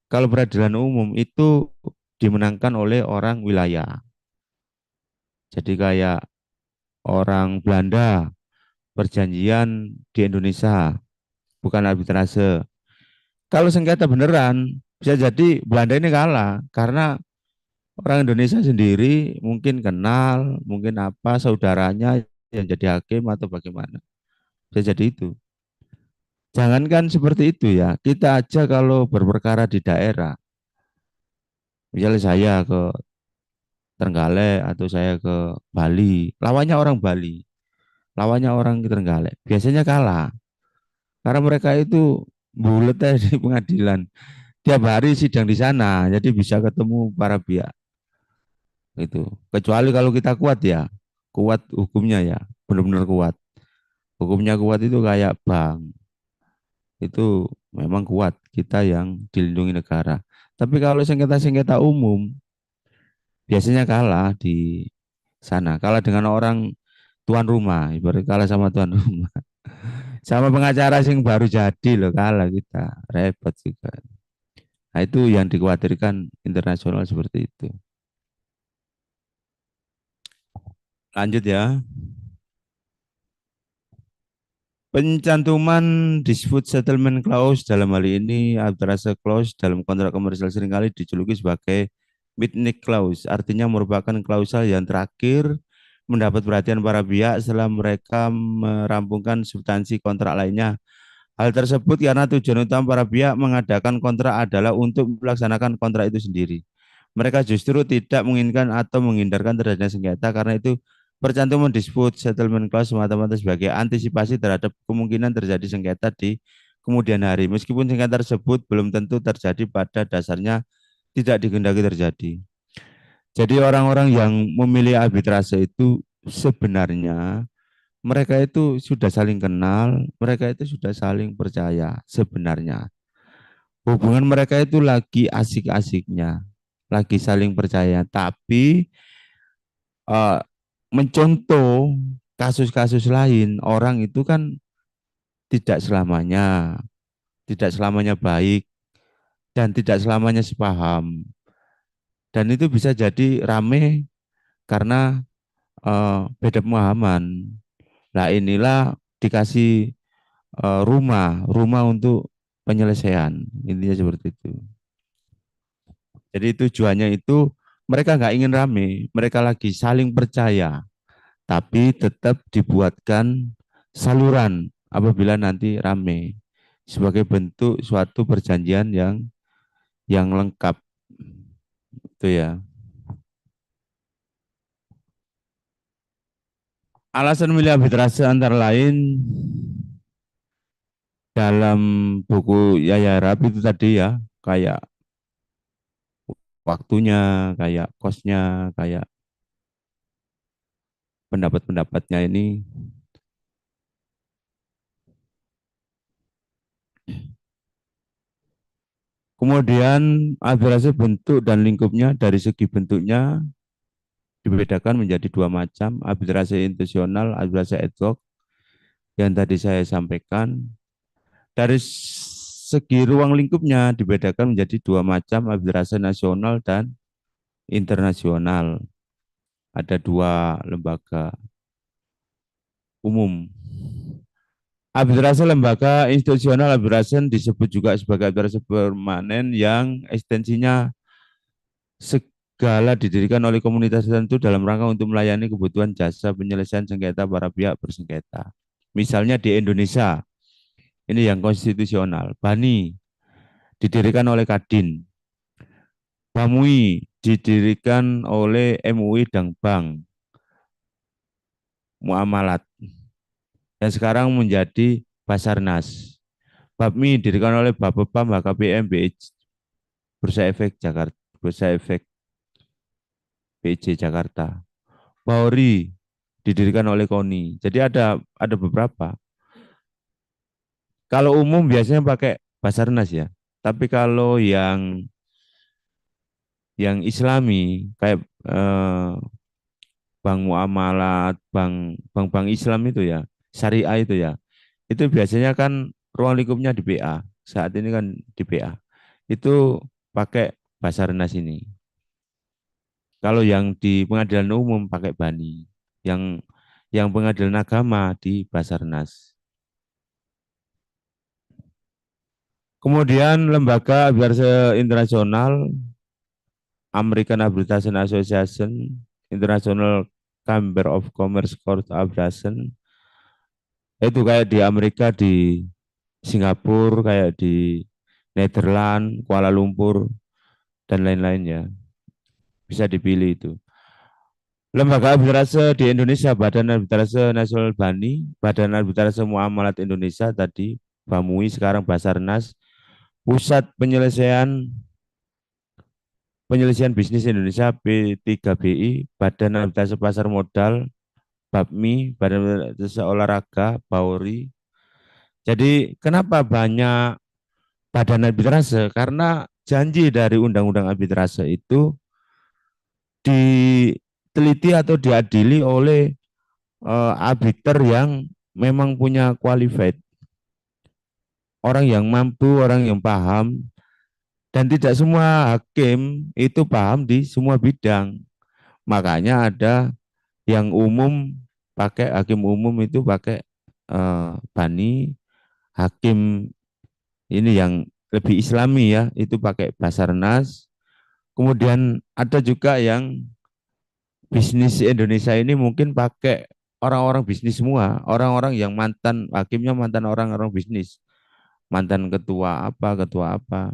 kalau peradilan umum itu dimenangkan oleh orang wilayah. Jadi kayak orang Belanda perjanjian di Indonesia, bukan arbitrase. Kalau sengketa beneran, bisa jadi Belanda ini kalah karena orang Indonesia sendiri mungkin kenal, mungkin apa saudaranya yang jadi hakim atau bagaimana. Bisa jadi itu. Jangankan seperti itu ya, kita aja kalau berperkara di daerah, misalnya saya ke Trenggalek atau saya ke Bali, lawannya orang Bali, lawannya orang Trenggalek, biasanya kalah. Karena mereka itu bulet di pengadilan, tiap hari sidang di sana, jadi bisa ketemu para pihak itu. Kecuali kalau kita kuat ya, kuat hukumnya ya, benar-benar kuat. Hukumnya kuat itu kayak bank, itu memang kuat kita yang dilindungi negara. Tapi kalau sengketa-sengketa umum biasanya kalah di sana, kalah dengan orang tuan rumah, ibarat kalah sama tuan rumah. Sama pengacara sing baru jadi loh kalah kita, repot juga. Nah itu yang dikhawatirkan internasional seperti itu. Lanjut ya. Pencantuman dispute settlement clause dalam hal ini arbitrase clause dalam kontrak komersial seringkali dijuluki sebagai midnight clause, artinya merupakan klausal yang terakhir mendapat perhatian para pihak setelah mereka merampungkan substansi kontrak lainnya. Hal tersebut karena tujuan utama para pihak mengadakan kontrak adalah untuk melaksanakan kontrak itu sendiri. Mereka justru tidak menginginkan atau menghindarkan terjadinya sengketa, karena itu percantuman dispute settlement clause semata-mata sebagai antisipasi terhadap kemungkinan terjadi sengketa di kemudian hari. Meskipun sengketa tersebut belum tentu terjadi, pada dasarnya tidak dikehendaki terjadi. Jadi orang-orang yang memilih arbitrase itu sebenarnya mereka itu sudah saling kenal, mereka itu sudah saling percaya sebenarnya. Hubungan mereka itu lagi asik-asiknya, lagi saling percaya, tapi eh, mencontoh kasus-kasus lain, orang itu kan tidak selamanya, tidak selamanya baik dan tidak selamanya sepaham. Dan itu bisa jadi rame karena beda pemahaman. Nah inilah dikasih rumah untuk penyelesaian. Intinya seperti itu. Jadi tujuannya itu mereka nggak ingin rame, mereka lagi saling percaya, tapi tetap dibuatkan saluran apabila nanti rame sebagai bentuk suatu perjanjian yang lengkap. Itu ya. Alasan milih arbitrase antara lain dalam buku Yaya Rap itu tadi ya, kayak waktunya, kayak kosnya, kayak pendapat-pendapatnya ini. Kemudian arbitrase bentuk dan lingkupnya, dari segi bentuknya dibedakan menjadi dua macam, arbitrase institusional, arbitrase ad hoc yang tadi saya sampaikan. Dari segi ruang lingkupnya dibedakan menjadi dua macam, arbitrase nasional dan internasional. Ada dua lembaga umum. Arbitrase lembaga institusional arbitrase disebut juga sebagai arbitrase permanen yang ekstensinya segala didirikan oleh komunitas tertentu dalam rangka untuk melayani kebutuhan jasa penyelesaian sengketa para pihak bersengketa. Misalnya di Indonesia, ini yang konstitusional, BANI didirikan oleh Kadin, BAMUI didirikan oleh MUI dan Bank Muamalat, yang sekarang menjadi Basarnas. BAPMI didirikan oleh Bapepam, HKBM, Bursa Efek Jakarta, Bursa Efek BJ Jakarta. Bauri didirikan oleh KONI. Jadi ada beberapa. Kalau umum biasanya pakai Basarnas ya. Tapi kalau yang Islami kayak bank muamalat, bank Islam itu ya, syariah itu ya. Itu biasanya kan ruang lingkupnya di BA. Saat ini kan di BA. Itu pakai Basarnas ini. Kalau yang di pengadilan umum pakai BANI. Yang pengadilan agama di Basarnas. Kemudian lembaga arbitrase internasional, American Arbitration Association, International Chamber of Commerce Court Arbitration, itu kayak di Amerika, di Singapura, kayak di Netherlands, Kuala Lumpur, dan lain-lainnya. Bisa dipilih itu. Lembaga arbitrase di Indonesia, Badan Arbitrase Nasional BANI, Badan Arbitrase Muamalat Indonesia tadi, BAMUI, sekarang Basarnas, Pusat Penyelesaian Bisnis Indonesia P3BI, Badan Arbitrase Pasar Modal, BAPMI, Badan Arbitrase Olahraga, Bauri. Jadi kenapa banyak badan arbitrase? Karena janji dari Undang-Undang Arbitrase itu diteliti atau diadili oleh arbiter yang memang punya qualified, orang yang mampu, orang yang paham, dan tidak semua hakim itu paham di semua bidang. Makanya ada yang umum, pakai hakim umum itu pakai Bani, hakim ini yang lebih Islami ya, itu pakai Basarnas. Kemudian ada juga yang bisnis Indonesia ini mungkin pakai orang-orang bisnis semua, orang-orang yang mantan hakimnya mantan orang-orang bisnis, mantan ketua apa.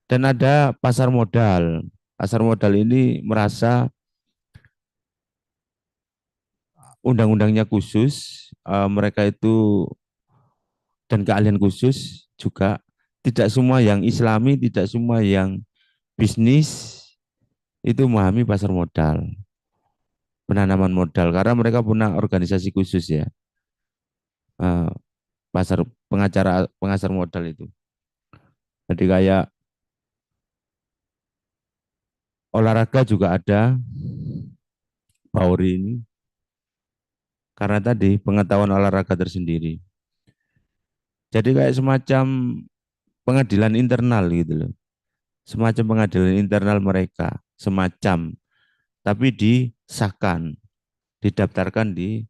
Dan ada pasar modal. Pasar modal ini merasa undang-undangnya khusus, mereka itu dan keahlian khusus juga tidak semua yang Islami, tidak semua yang bisnis itu memahami pasar modal, penanaman modal karena mereka punya organisasi khusus ya, eh, pasar pengajar modal itu. Jadi kayak olahraga juga ada Pauri ini karena tadi pengetahuan olahraga tersendiri. Jadi kayak semacam pengadilan internal gitu loh. Semacam pengadilan internal mereka, semacam tapi disahkan, didaftarkan di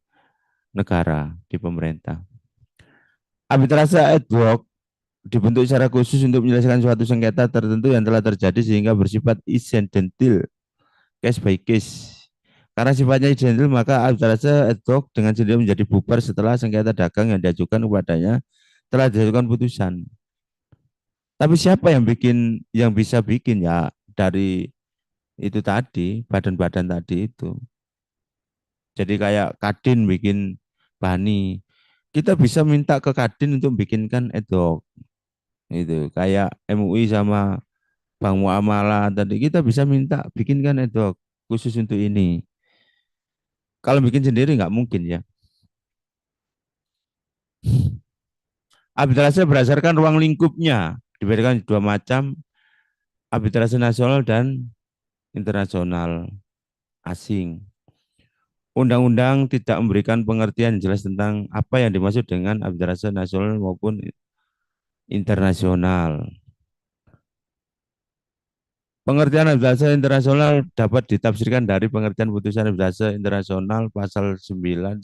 negara, di pemerintah. Arbitrase ad hoc dibentuk secara khusus untuk menyelesaikan suatu sengketa tertentu yang telah terjadi sehingga bersifat incidental, case by case. Karena sifatnya incidental, maka arbitrase ad hoc dengan sendiri menjadi bubar setelah sengketa dagang yang diajukan kepadanya telah dijatuhkan putusan. Tapi siapa yang bisa bikin ya dari itu tadi, badan-badan tadi itu. Jadi kayak Kadin bikin Bani, kita bisa minta ke Kadin untuk bikinkan ad hoc. Itu kayak MUI sama Bank Muamalah tadi kita bisa minta bikinkan ad hoc khusus untuk ini. Kalau bikin sendiri nggak mungkin ya. Arbitrase berdasarkan ruang lingkupnya dibedakan dua macam, arbitrase nasional dan internasional asing. Undang-undang tidak memberikan pengertian jelas tentang apa yang dimaksud dengan arbitrase nasional maupun internasional. Pengertian arbitrase internasional dapat ditafsirkan dari pengertian putusan arbitrase internasional pasal 919.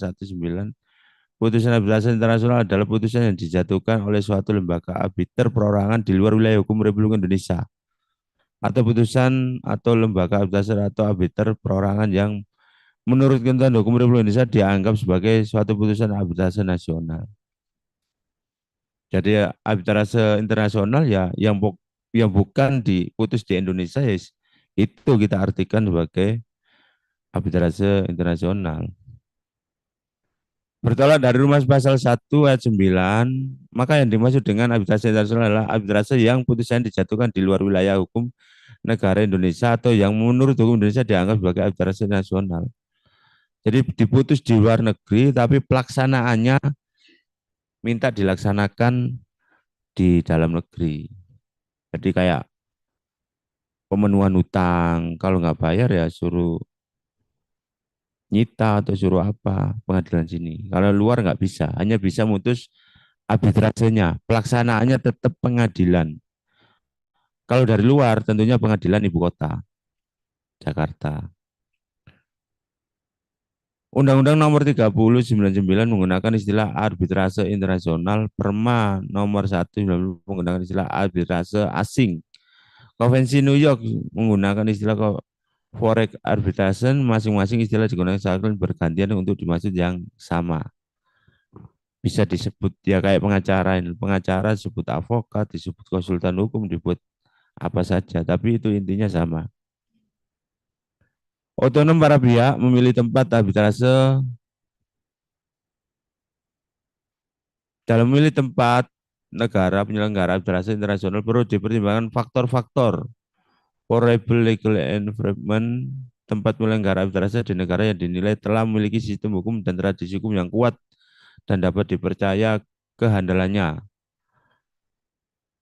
Putusan arbitrase internasional adalah putusan yang dijatuhkan oleh suatu lembaga arbiter perorangan di luar wilayah hukum Republik Indonesia atau putusan atau lembaga arbitrase atau arbiter perorangan yang menurut ketentuan hukum Republik Indonesia dianggap sebagai suatu putusan arbitrase nasional. Jadi arbitrase internasional ya yang bukan diputus di Indonesia ya, itu kita artikan sebagai arbitrase internasional. Bertolak dari Rumas pasal 1 ayat 9, maka yang dimaksud dengan arbitrase internasional adalah arbitrase yang putusan dijatuhkan di luar wilayah hukum negara Indonesia atau yang menurut hukum Indonesia dianggap sebagai arbitrase nasional. Jadi diputus di luar negeri tapi pelaksanaannya minta dilaksanakan di dalam negeri. Jadi kayak pemenuhan utang, kalau nggak bayar ya suruh nyita atau suruh apa pengadilan sini. Kalau luar nggak bisa, hanya bisa mutus arbitrasenya, pelaksanaannya tetap pengadilan. Kalau dari luar tentunya pengadilan ibu kota, Jakarta. Undang-Undang Nomor 30/99 menggunakan istilah arbitrase internasional, Perma Nomor 1/90 menggunakan istilah arbitrase asing. Konvensi New York menggunakan istilah forex arbitration, masing-masing istilah digunakan saling bergantian untuk dimaksud yang sama. Bisa disebut ya kayak pengacara, pengacara disebut avokat, disebut konsultan hukum, disebut apa saja, tapi itu intinya sama. Otonom para pihak memilih tempat arbitrase. Dalam memilih tempat negara penyelenggara arbitrase internasional perlu dipertimbangkan faktor-faktor probable legal environment, tempat penyelenggara arbitrase di negara yang dinilai telah memiliki sistem hukum dan tradisi hukum yang kuat dan dapat dipercaya kehandalannya.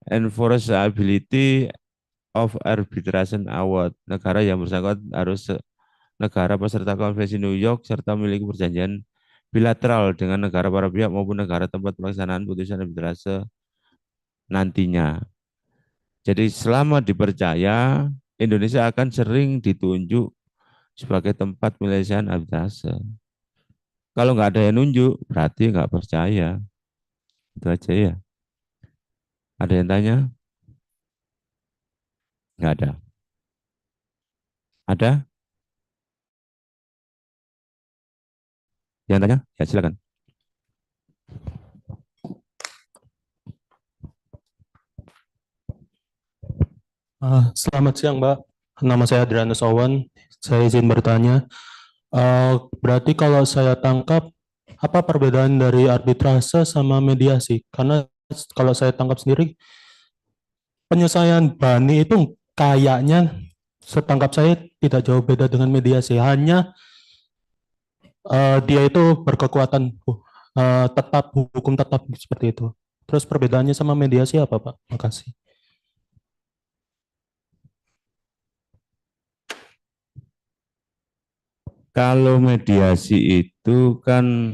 Enforceability of arbitration award. Negara yang bersangkutan harus negara peserta konvensi New York serta memiliki perjanjian bilateral dengan negara para pihak maupun negara tempat pelaksanaan putusan arbitrase nantinya. Jadi selama dipercaya, Indonesia akan sering ditunjuk sebagai tempat penyelesaian arbitrase. Kalau nggak ada yang nunjuk, berarti nggak percaya. Itu aja ya. Ada yang tanya? Nggak ada. Ada yang tanya? Ya silakan. Selamat siang, Mbak. Nama saya Adrianus Owen. Saya izin bertanya. Berarti kalau saya tangkap, apa perbedaan dari arbitrase sama mediasi? Karena kalau saya tangkap sendiri, penyelesaian Bani itu kayaknya setangkap saya tidak jauh beda dengan mediasi. Hanya dia itu berkekuatan tetap, hukum tetap seperti itu. Terus perbedaannya sama mediasi apa, Pak? Makasih. Kalau mediasi itu kan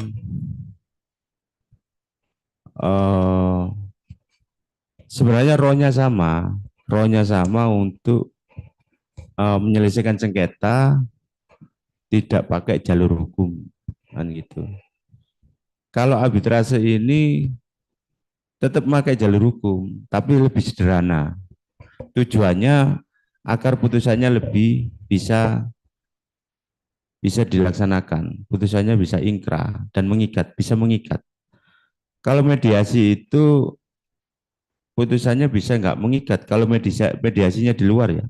eh, sebenarnya rohnya sama untuk menyelesaikan sengketa tidak pakai jalur hukum kan gitu. Kalau arbitrase ini tetap pakai jalur hukum, tapi lebih sederhana. Tujuannya agar putusannya lebih bisa dilaksanakan, putusannya bisa ingkrah dan mengikat, bisa mengikat. Kalau mediasi itu putusannya bisa nggak mengikat kalau mediasinya di luar ya.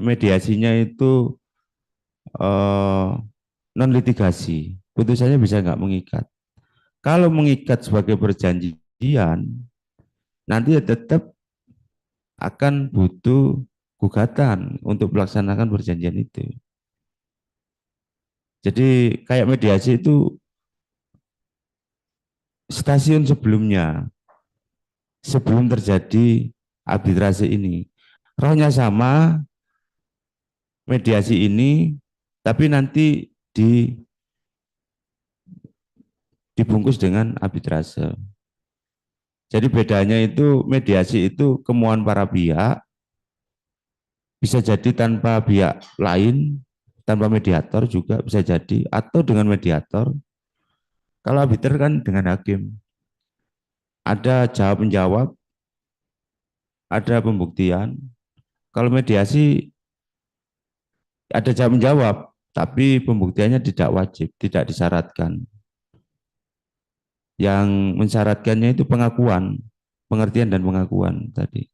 Mediasinya itu non litigasi, putusannya bisa nggak mengikat. Kalau mengikat sebagai perjanjian, nanti ya tetap akan butuh gugatan untuk melaksanakan perjanjian itu. Jadi kayak mediasi itu stasiun sebelumnya, sebelum terjadi arbitrase ini. Rohnya sama, mediasi ini, tapi nanti dibungkus dengan arbitrase. Jadi bedanya itu mediasi itu kemauan para pihak, bisa jadi tanpa pihak lain, tanpa mediator juga bisa jadi, atau dengan mediator. Kalau arbiter kan dengan hakim. Ada jawab menjawab, ada pembuktian. Kalau mediasi ada jawab menjawab, tapi pembuktiannya tidak wajib, tidak disyaratkan. Yang mensyaratkannya itu pengakuan, pengertian dan pengakuan tadi.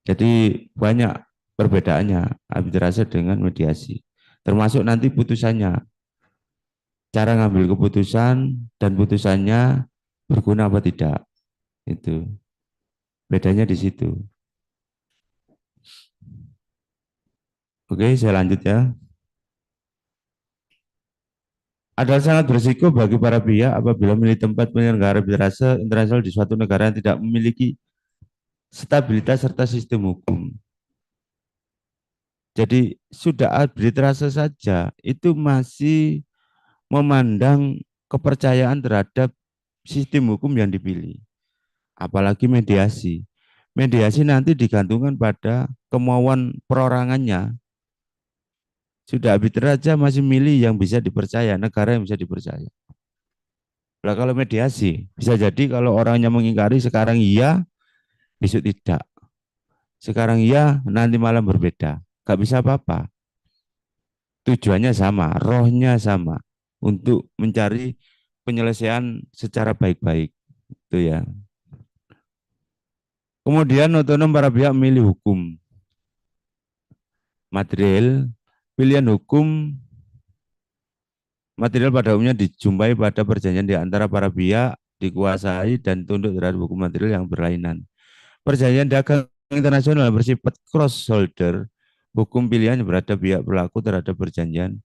Jadi banyak perbedaannya arbitrase dengan mediasi. Termasuk nanti putusannya, cara ngambil keputusan dan putusannya berguna apa tidak. Itu bedanya di situ. Oke, saya lanjut ya. Adalah sangat berisiko bagi para pihak apabila memilih tempat penyelenggara arbitrase internasional di suatu negara yang tidak memiliki stabilitas serta sistem hukum. Jadi sudah arbitrase saja itu masih memandang kepercayaan terhadap sistem hukum yang dipilih. Apalagi mediasi. Mediasi nanti digantungkan pada kemauan perorangannya. Sudah arbiter aja masih milih yang bisa dipercaya, negara yang bisa dipercaya. Nah, kalau mediasi, bisa jadi kalau orangnya mengingkari sekarang iya, besok tidak. Sekarang iya, nanti malam berbeda. Gak bisa apa-apa. Tujuannya sama, rohnya sama. Untuk mencari penyelesaian secara baik-baik. Itu ya. Kemudian otonom para pihak memilih hukum. Material, pilihan hukum material pada umumnya dijumpai pada perjanjian di antara para pihak, dikuasai dan tunduk terhadap hukum material yang berlainan. Perjanjian dagang internasional bersifat cross-holder, hukum pilihan berada pihak pelaku terhadap perjanjian.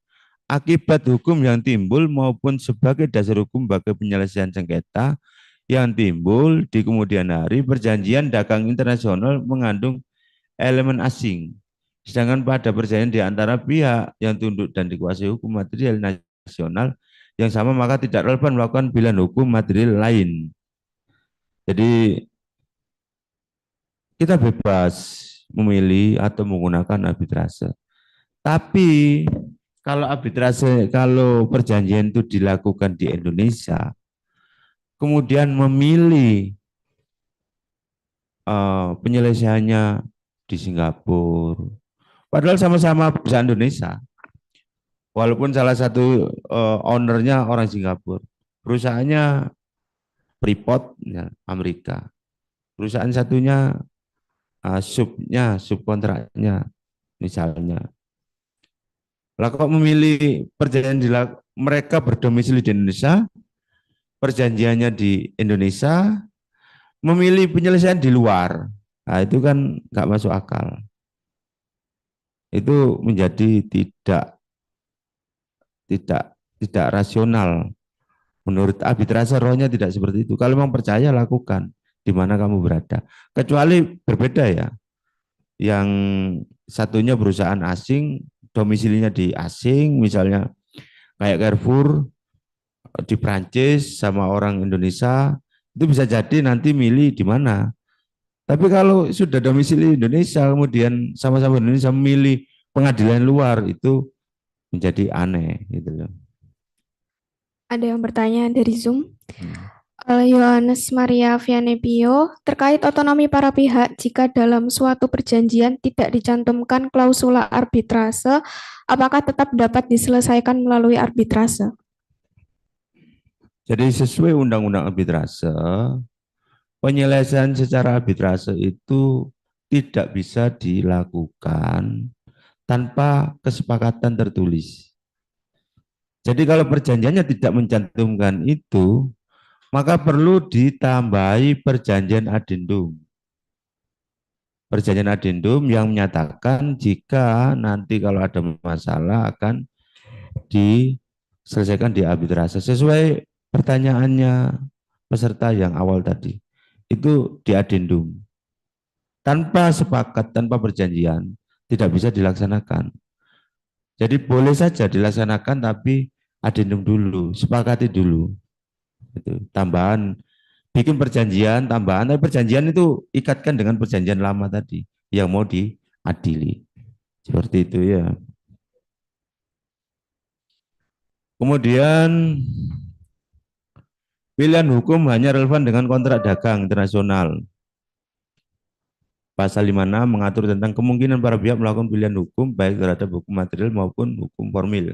Akibat hukum yang timbul maupun sebagai dasar hukum bagi penyelesaian sengketa yang timbul di kemudian hari, perjanjian dagang internasional mengandung elemen asing. Sedangkan pada perjanjian di antara pihak yang tunduk dan dikuasai hukum material nasional yang sama maka tidak relevan melakukan pilihan hukum material lain. Jadi kita bebas memilih atau menggunakan arbitrase. Tapi kalau perjanjian itu dilakukan di Indonesia, kemudian memilih penyelesaiannya di Singapura, padahal sama-sama perusahaan Indonesia, walaupun salah satu ownernya orang Singapura, perusahaannya Freeport ya, Amerika, perusahaan satunya subkontraknya misalnya. Lah kok memilih perjanjian mereka berdomisili di Indonesia, perjanjiannya di Indonesia, memilih penyelesaian di luar. Nah, itu kan nggak masuk akal. Itu menjadi tidak rasional. Menurut arbitrase rohnya tidak seperti itu. Kalau memang percaya lakukan di mana kamu berada. Kecuali berbeda ya. Yang satunya perusahaan asing, domisilinya di asing, misalnya kayak Carrefour di Prancis sama orang Indonesia, itu bisa jadi nanti milih di mana. Tapi kalau sudah domisili Indonesia, kemudian sama-sama Indonesia memilih pengadilan luar, itu menjadi aneh gitu loh. Ada yang bertanya dari Zoom. Yohanes Maria Vianepio, terkait otonomi para pihak, jika dalam suatu perjanjian tidak dicantumkan klausula arbitrase, apakah tetap dapat diselesaikan melalui arbitrase? Jadi sesuai undang-undang arbitrase, penyelesaian secara arbitrase itu tidak bisa dilakukan tanpa kesepakatan tertulis. Jadi kalau perjanjiannya tidak mencantumkan itu, maka perlu ditambahi perjanjian adendum. Perjanjian adendum yang menyatakan jika nanti kalau ada masalah akan diselesaikan di arbitrase. Sesuai pertanyaannya peserta yang awal tadi, itu di adendum. Tanpa sepakat, tanpa perjanjian, tidak bisa dilaksanakan. Jadi boleh saja dilaksanakan, tapi adendum dulu, sepakati dulu. Itu tambahan, bikin perjanjian tambahan, tapi perjanjian itu ikatkan dengan perjanjian lama tadi yang mau diadili. Seperti itu ya. Kemudian pilihan hukum hanya relevan dengan kontrak dagang internasional. Pasal 56 mengatur tentang kemungkinan para pihak melakukan pilihan hukum baik terhadap hukum material maupun hukum formil.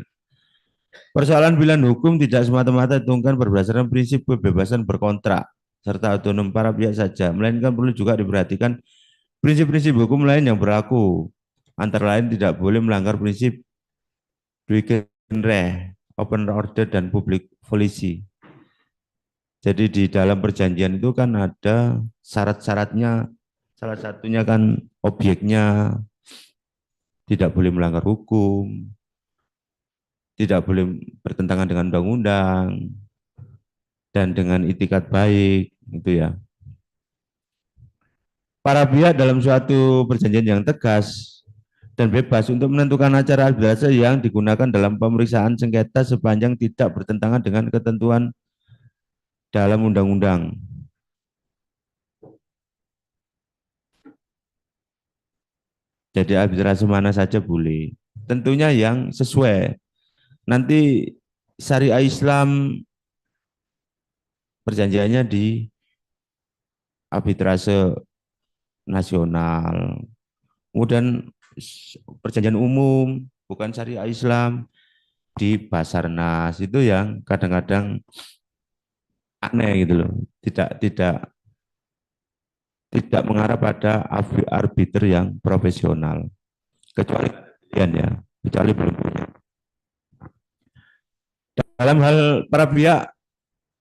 Persoalan pilihan hukum tidak semata-mata ditentukan berdasarkan prinsip kebebasan berkontrak serta otonom para pihak saja, melainkan perlu juga diperhatikan prinsip-prinsip hukum lain yang berlaku. Antara lain tidak boleh melanggar prinsip Recht, open order, dan public policy. Jadi di dalam perjanjian itu kan ada syarat-syaratnya, salah satunya kan objeknya tidak boleh melanggar hukum, tidak boleh bertentangan dengan undang-undang, dan dengan itikat baik, gitu ya. Para pihak dalam suatu perjanjian yang tegas dan bebas untuk menentukan acara arbitrase yang digunakan dalam pemeriksaan sengketa sepanjang tidak bertentangan dengan ketentuan dalam undang-undang. Jadi arbitrase mana saja boleh. Tentunya yang sesuai. Nanti syariah Islam perjanjiannya di arbitrase nasional. Kemudian perjanjian umum bukan syariah Islam di Basarnas, itu yang kadang-kadang aneh gitu loh. Tidak mengarah pada arbiter yang profesional, kecuali pilihan ya, kecuali belum punya. Dalam hal para pihak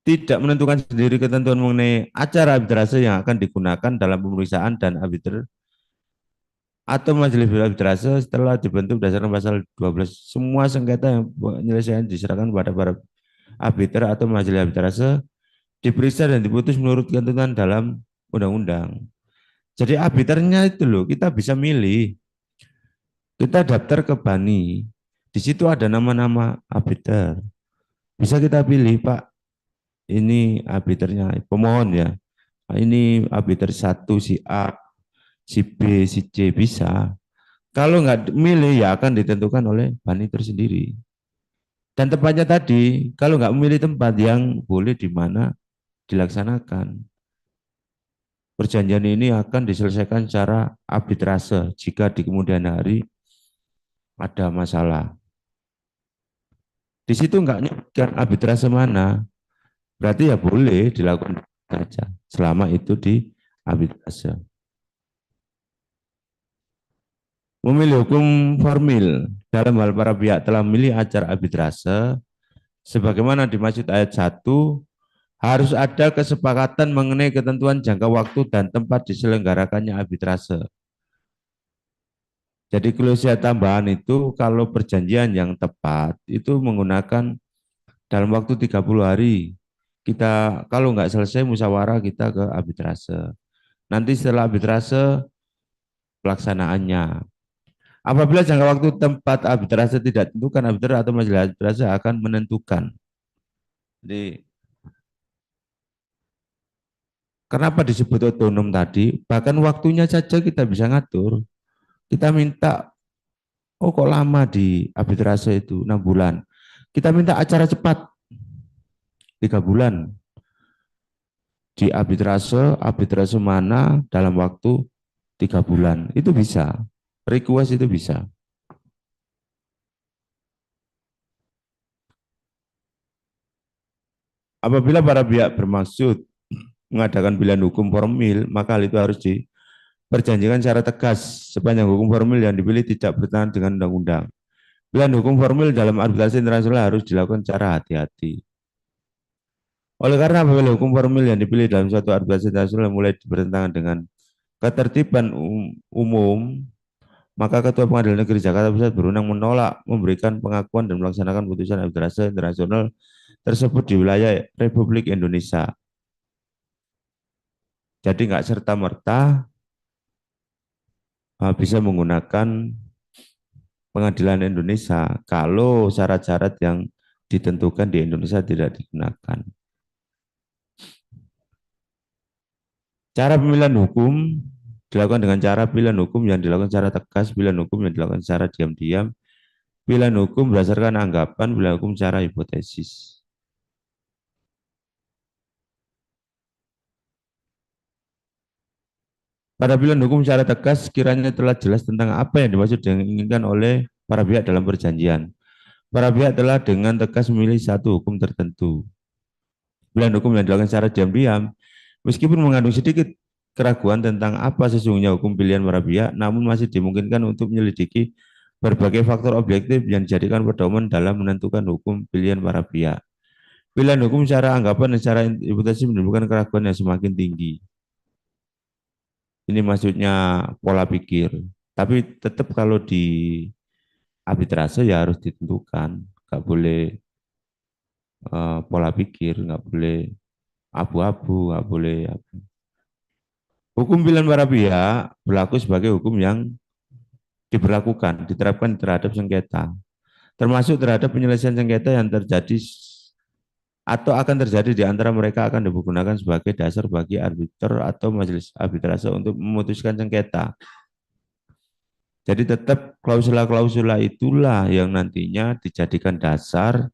tidak menentukan sendiri ketentuan mengenai acara arbitrase yang akan digunakan dalam pemeriksaan dan arbiter atau majelis arbitrase setelah dibentuk berdasarkan pasal 12. Semua sengketa yang penyelesaian diserahkan kepada para arbiter atau majelis arbitrase diperiksa dan diputus menurut ketentuan dalam undang-undang. Jadi arbiternya itu loh, kita bisa milih. Kita daftar ke BANI, di situ ada nama-nama arbiter. Bisa kita pilih, Pak, ini arbiternya, pemohon ya. Ini arbiter 1 si A, si B, si C, bisa. Kalau nggak milih ya akan ditentukan oleh bani tersendiri. Dan tempatnya tadi, kalau nggak memilih tempat yang boleh di mana dilaksanakan, perjanjian ini akan diselesaikan secara arbitrase jika di kemudian hari ada masalah. Di situ nggak nyebutkan arbitrase mana, berarti ya boleh dilakukan saja selama itu di arbitrase. Memilih hukum formil dalam hal para pihak telah memilih acara arbitrase sebagaimana dimaksud ayat 1 harus ada kesepakatan mengenai ketentuan jangka waktu dan tempat diselenggarakannya arbitrase. Jadi klausul tambahan itu kalau perjanjian yang tepat itu menggunakan dalam waktu 30 hari. Kita kalau nggak selesai musyawarah kita ke arbitrase. Nanti setelah arbitrase pelaksanaannya. Apabila jangka waktu tempat arbitrase tidak ditentukan, arbiter atau majelis arbitrase akan menentukan. Jadi kenapa disebut otonom tadi? Bahkan waktunya saja kita bisa ngatur. Kita minta, oh kok lama di arbitrase itu 6 bulan. Kita minta acara cepat 3 bulan. Di arbitrase, arbitrase mana dalam waktu 3 bulan. Itu bisa. Request itu bisa. Apabila para pihak bermaksud mengadakan pilihan hukum formil, maka hal itu harus diperjanjikan secara tegas sepanjang hukum formil yang dipilih tidak bertentangan dengan undang-undang. Pilihan hukum formil dalam arbitrase internasional harus dilakukan secara hati-hati. Oleh karena apabila hukum formil yang dipilih dalam suatu arbitrase internasional mulai bertentangan dengan ketertiban umum, maka Ketua Pengadilan Negeri Jakarta Pusat berwenang menolak memberikan pengakuan dan melaksanakan putusan arbitrase internasional tersebut di wilayah Republik Indonesia. Jadi nggak serta-merta bisa menggunakan pengadilan Indonesia kalau syarat-syarat yang ditentukan di Indonesia tidak digunakan. Cara pemilihan hukum dilakukan dengan cara pilihan hukum yang dilakukan secara tegas, pilihan hukum yang dilakukan secara diam-diam, pilihan hukum berdasarkan anggapan, pilihan hukum secara hipotesis. Pada pilihan hukum secara tegas, sekiranya telah jelas tentang apa yang dimaksud dan diinginkan oleh para pihak dalam perjanjian. Para pihak telah dengan tegas memilih satu hukum tertentu. Pilihan hukum yang dilakukan secara diam-diam, meskipun mengandung sedikit keraguan tentang apa sesungguhnya hukum pilihan para pihak, namun masih dimungkinkan untuk menyelidiki berbagai faktor objektif yang dijadikan pedoman dalam menentukan hukum pilihan para pihak. Pilihan hukum secara anggapan dan secara hipotesis menimbulkan keraguan yang semakin tinggi. Ini maksudnya pola pikir. Tapi tetap kalau di arbitrase ya harus ditentukan. Nggak boleh pola pikir, nggak boleh abu-abu, nggak boleh apa. Hukum pilihan para pihak berlaku sebagai hukum yang diberlakukan, diterapkan terhadap sengketa, termasuk terhadap penyelesaian sengketa yang terjadi atau akan terjadi di antara mereka akan digunakan sebagai dasar bagi arbiter atau majelis arbitrase untuk memutuskan sengketa. Jadi tetap klausula-klausula itulah yang nantinya dijadikan dasar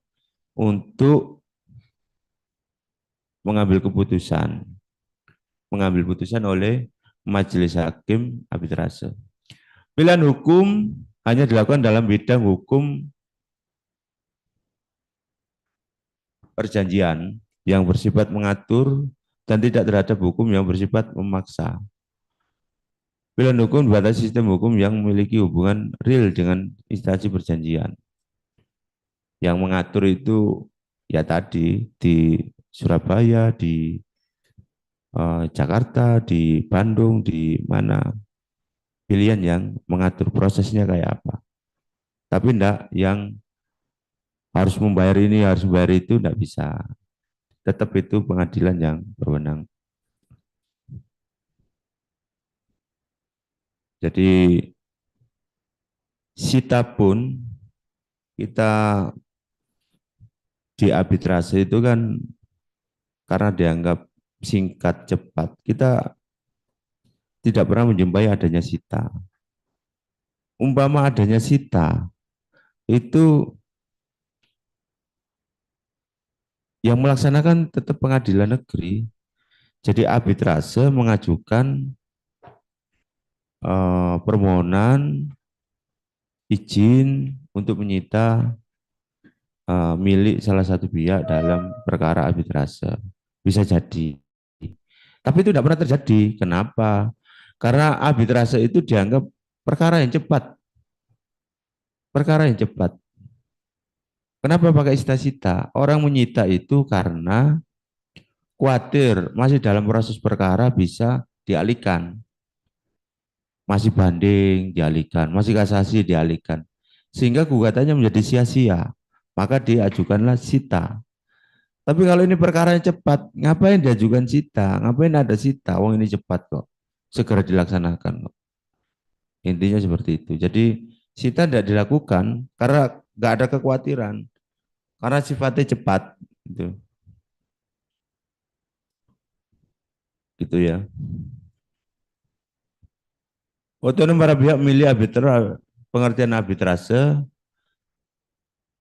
untuk mengambil keputusan. Mengambil putusan oleh majelis hakim arbitrase. Pilihan hukum hanya dilakukan dalam bidang hukum perjanjian yang bersifat mengatur dan tidak terhadap hukum yang bersifat memaksa. Pilihan hukum dibatasi sistem hukum yang memiliki hubungan real dengan instansi perjanjian. Yang mengatur itu ya tadi di Surabaya, di Jakarta, di Bandung, di mana pilihan yang mengatur prosesnya kayak apa. Tapi enggak yang harus membayar ini, harus membayar itu, enggak bisa. Tetap itu pengadilan yang berwenang. Jadi sita pun kita di arbitrase itu kan karena dianggap singkat cepat, kita tidak pernah menjumpai adanya sita. umpama adanya sita, itu yang melaksanakan tetap pengadilan negeri. Jadi arbitrase mengajukan permohonan izin untuk menyita milik salah satu pihak dalam perkara arbitrase. Bisa jadi. Tapi itu tidak pernah terjadi. Kenapa? Karena arbitrase itu dianggap perkara yang cepat. Perkara yang cepat. Kenapa pakai sita-sita? Orang menyita itu karena khawatir masih dalam proses perkara bisa dialihkan. Masih banding dialihkan, masih kasasi dialihkan. Sehingga gugatannya menjadi sia-sia. Maka diajukanlah sita. Tapi kalau ini perkara yang cepat, ngapain diajukan sita? Ngapain ada sita? Wong ini cepat kok. Segera dilaksanakan kok. Intinya seperti itu. Jadi sita tidak dilakukan karena nggak ada kekhawatiran. Karena sifatnya cepat. Gitu ya. Otonom para pihak milih arbiter, pengertian arbitrase,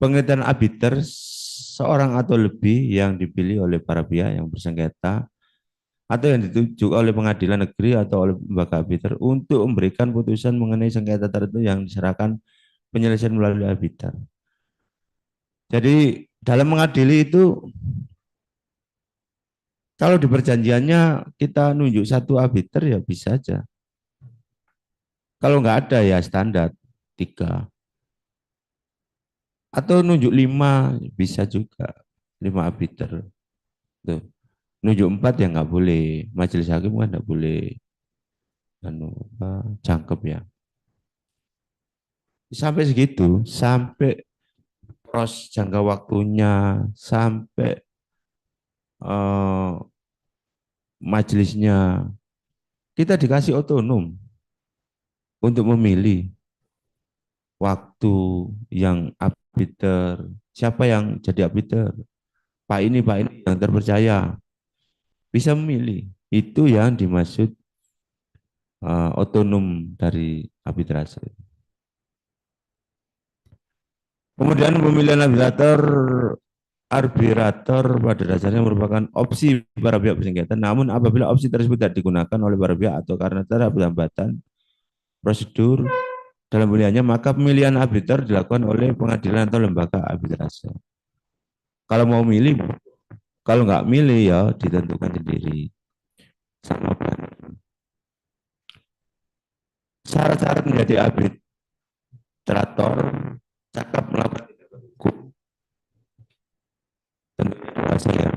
pengertian arbiter seorang atau lebih yang dipilih oleh para pihak yang bersengketa atau yang ditunjuk oleh pengadilan negeri atau oleh lembaga arbiter untuk memberikan putusan mengenai sengketa tertentu yang diserahkan penyelesaian melalui arbiter. Jadi dalam mengadili itu kalau di perjanjiannya kita nunjuk satu arbiter ya bisa aja. Kalau nggak ada ya standar 3. Atau nunjuk 5 bisa juga. 5 arbiter. Tuh. Nunjuk 4 ya nggak boleh. Majelis hakim kan nggak boleh jangkep ya. Sampai segitu, sampai proses jangka waktunya, sampai majelisnya, kita dikasih otonom untuk memilih waktu yang arbiter, siapa yang jadi arbiter, Pak ini yang terpercaya, bisa memilih. Itu yang dimaksud otonom dari arbitrase. Kemudian pemilihan arbitrator pada dasarnya merupakan opsi para pihak bersengketa. Namun apabila opsi tersebut tidak digunakan oleh para pihak atau karena terdapat hambatan prosedur dalam pemilihannya, maka pemilihan arbiter dilakukan oleh pengadilan atau lembaga arbitrase. Kalau mau milih, kalau nggak milih ya ditentukan sendiri. Sama syarat-syarat menjadi arbitrator, cakap melakukan hukum, tentunya dewasa ya.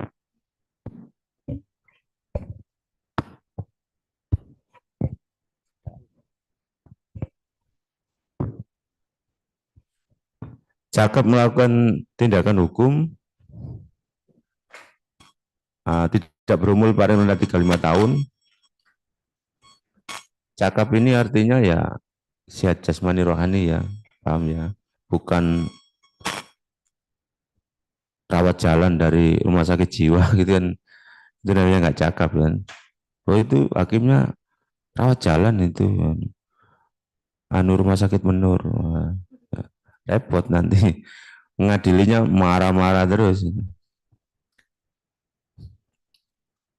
Cakap melakukan tindakan hukum, tidak berumur paling rendah 35 tahun. Cakap ini artinya ya sehat jasmani rohani ya, paham ya, bukan rawat jalan dari rumah sakit jiwa gitu kan, itu namanya nggak cakap kan. Oh itu hakimnya rawat jalan itu, rumah sakit menur, repot nanti mengadilinya marah-marah terus.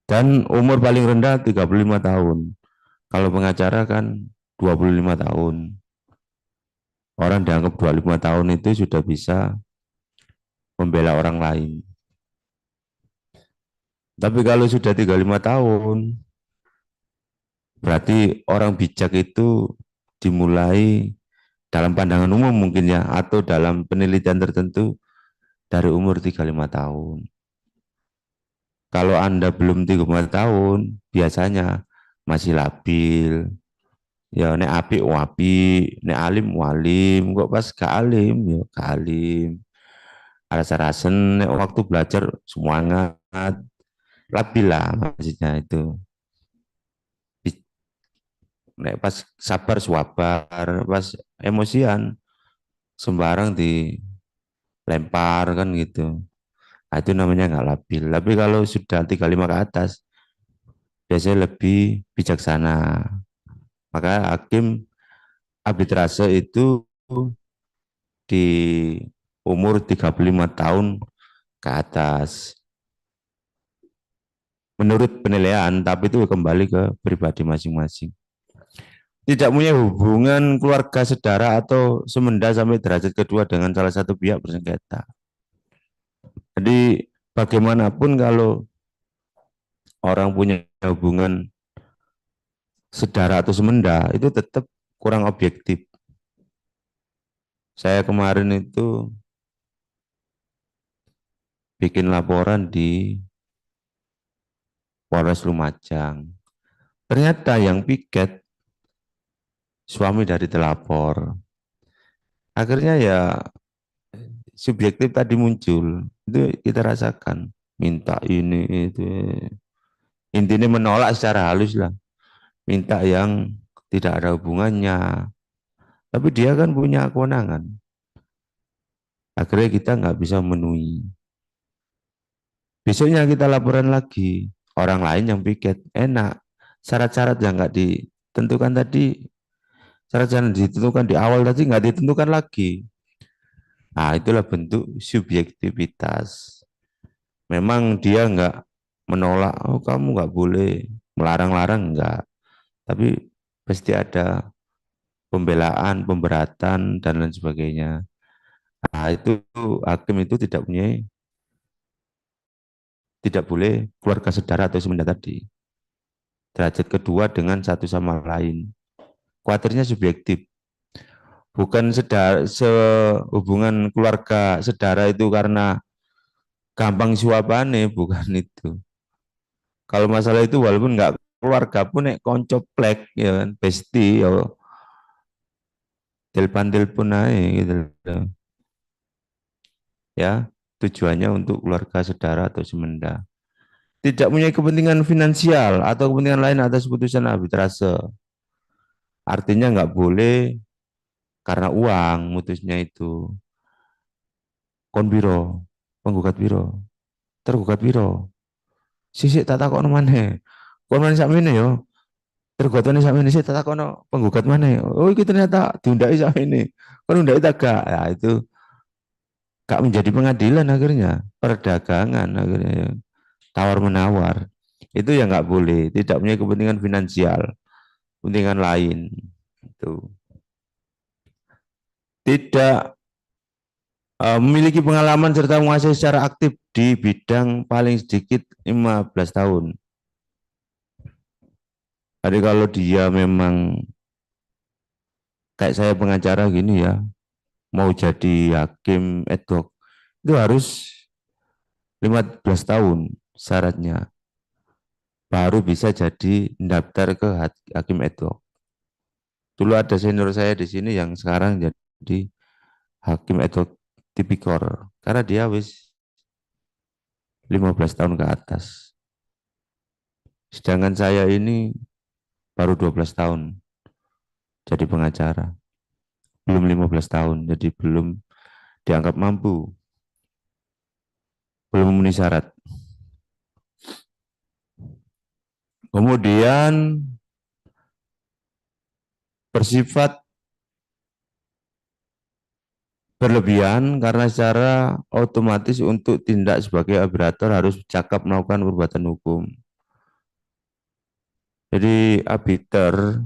Dan umur paling rendah 35 tahun. Kalau pengacara kan 25 tahun. Orang dianggap 25 tahun itu sudah bisa membela orang lain. Tapi kalau sudah 35 tahun, berarti orang bijak itu dimulai dalam pandangan umum mungkin ya, atau dalam penelitian tertentu dari umur 35 tahun. Kalau Anda belum 35 tahun, biasanya masih labil. Ya nek apik wapi, nek alim walim, kok pas gak alim ya gak alim. Rasa-rasen nek waktu belajar semangat, labil lah maksudnya itu. Nek pas sabar suabar, pas emosian sembarang dilempar kan gitu. Nah, itu namanya nggak labil. Tapi kalau sudah 35 ke atas, biasanya lebih bijaksana. Maka hakim arbitrase itu di umur 35 tahun ke atas. Menurut penilaian, tapi itu kembali ke pribadi masing-masing. Tidak punya hubungan keluarga, saudara, atau semenda sampai derajat kedua dengan salah satu pihak bersengketa. Jadi bagaimanapun kalau orang punya hubungan saudara atau semenda, itu tetap kurang objektif. Saya kemarin itu bikin laporan di Polres Lumajang. Ternyata yang piket suami dari telapor. Akhirnya ya subjektif tadi muncul. Itu kita rasakan. Minta ini, itu. Intinya menolak secara halus lah. Minta yang tidak ada hubungannya. Tapi dia kan punya kewenangan. Akhirnya kita nggak bisa memenuhi. Besoknya kita laporan lagi. Orang lain yang piket. Enak. Syarat-syarat yang nggak ditentukan tadi, syarat-syarat yang ditentukan di awal tadi nggak ditentukan lagi. Nah, itulah bentuk subjektivitas. Memang dia nggak menolak, oh kamu nggak boleh, melarang-larang enggak. Tapi pasti ada pembelaan, pemberatan, dan lain sebagainya. Nah, itu hakim itu tidak boleh keluarga saudara atau semenda tadi. Derajat kedua dengan satu sama lain. Kuatirnya subjektif. Bukan sehubungan keluarga saudara itu karena gampang suapane, bukan itu. Kalau masalah itu walaupun nggak keluarga pun nek konco plek ya kan, besti ya telepon aja gitu. Ya, tujuannya untuk keluarga saudara atau semenda. Tidak punya kepentingan finansial atau kepentingan lain atas putusan arbitrase. Artinya nggak boleh karena uang mutusnya itu. Kon biro, penggugat biro, tergugat biro. Sisik tak takon maneh. Kon maneh sakmene yo. Tergugat maneh sakmene sik tak takono penggugat maneh. Oh iki ternyata diundaki sakmene. Kon undaki tak gak? Ya itu gak menjadi pengadilan akhirnya, perdagangan akhirnya. Tawar menawar. Itu yang nggak boleh, tidak punya kepentingan finansial, kepentingan lain. Itu. Tidak memiliki pengalaman serta menguasai secara aktif di bidang paling sedikit 15 tahun. Jadi kalau dia memang kayak saya pengacara gini ya, mau jadi hakim ad hoc, itu harus 15 tahun syaratnya. Baru bisa jadi daftar ke hakim ad hoc. Dulu ada senior saya di sini yang sekarang jadi hakim ad hoc tipikor karena dia wis 15 tahun ke atas. Sedangkan saya ini baru 12 tahun jadi pengacara. Belum 15 tahun, jadi belum dianggap mampu. Belum memenuhi syarat. Kemudian bersifat berlebihan karena secara otomatis untuk tindak sebagai arbitrator harus cakap melakukan perbuatan hukum. Jadi arbiter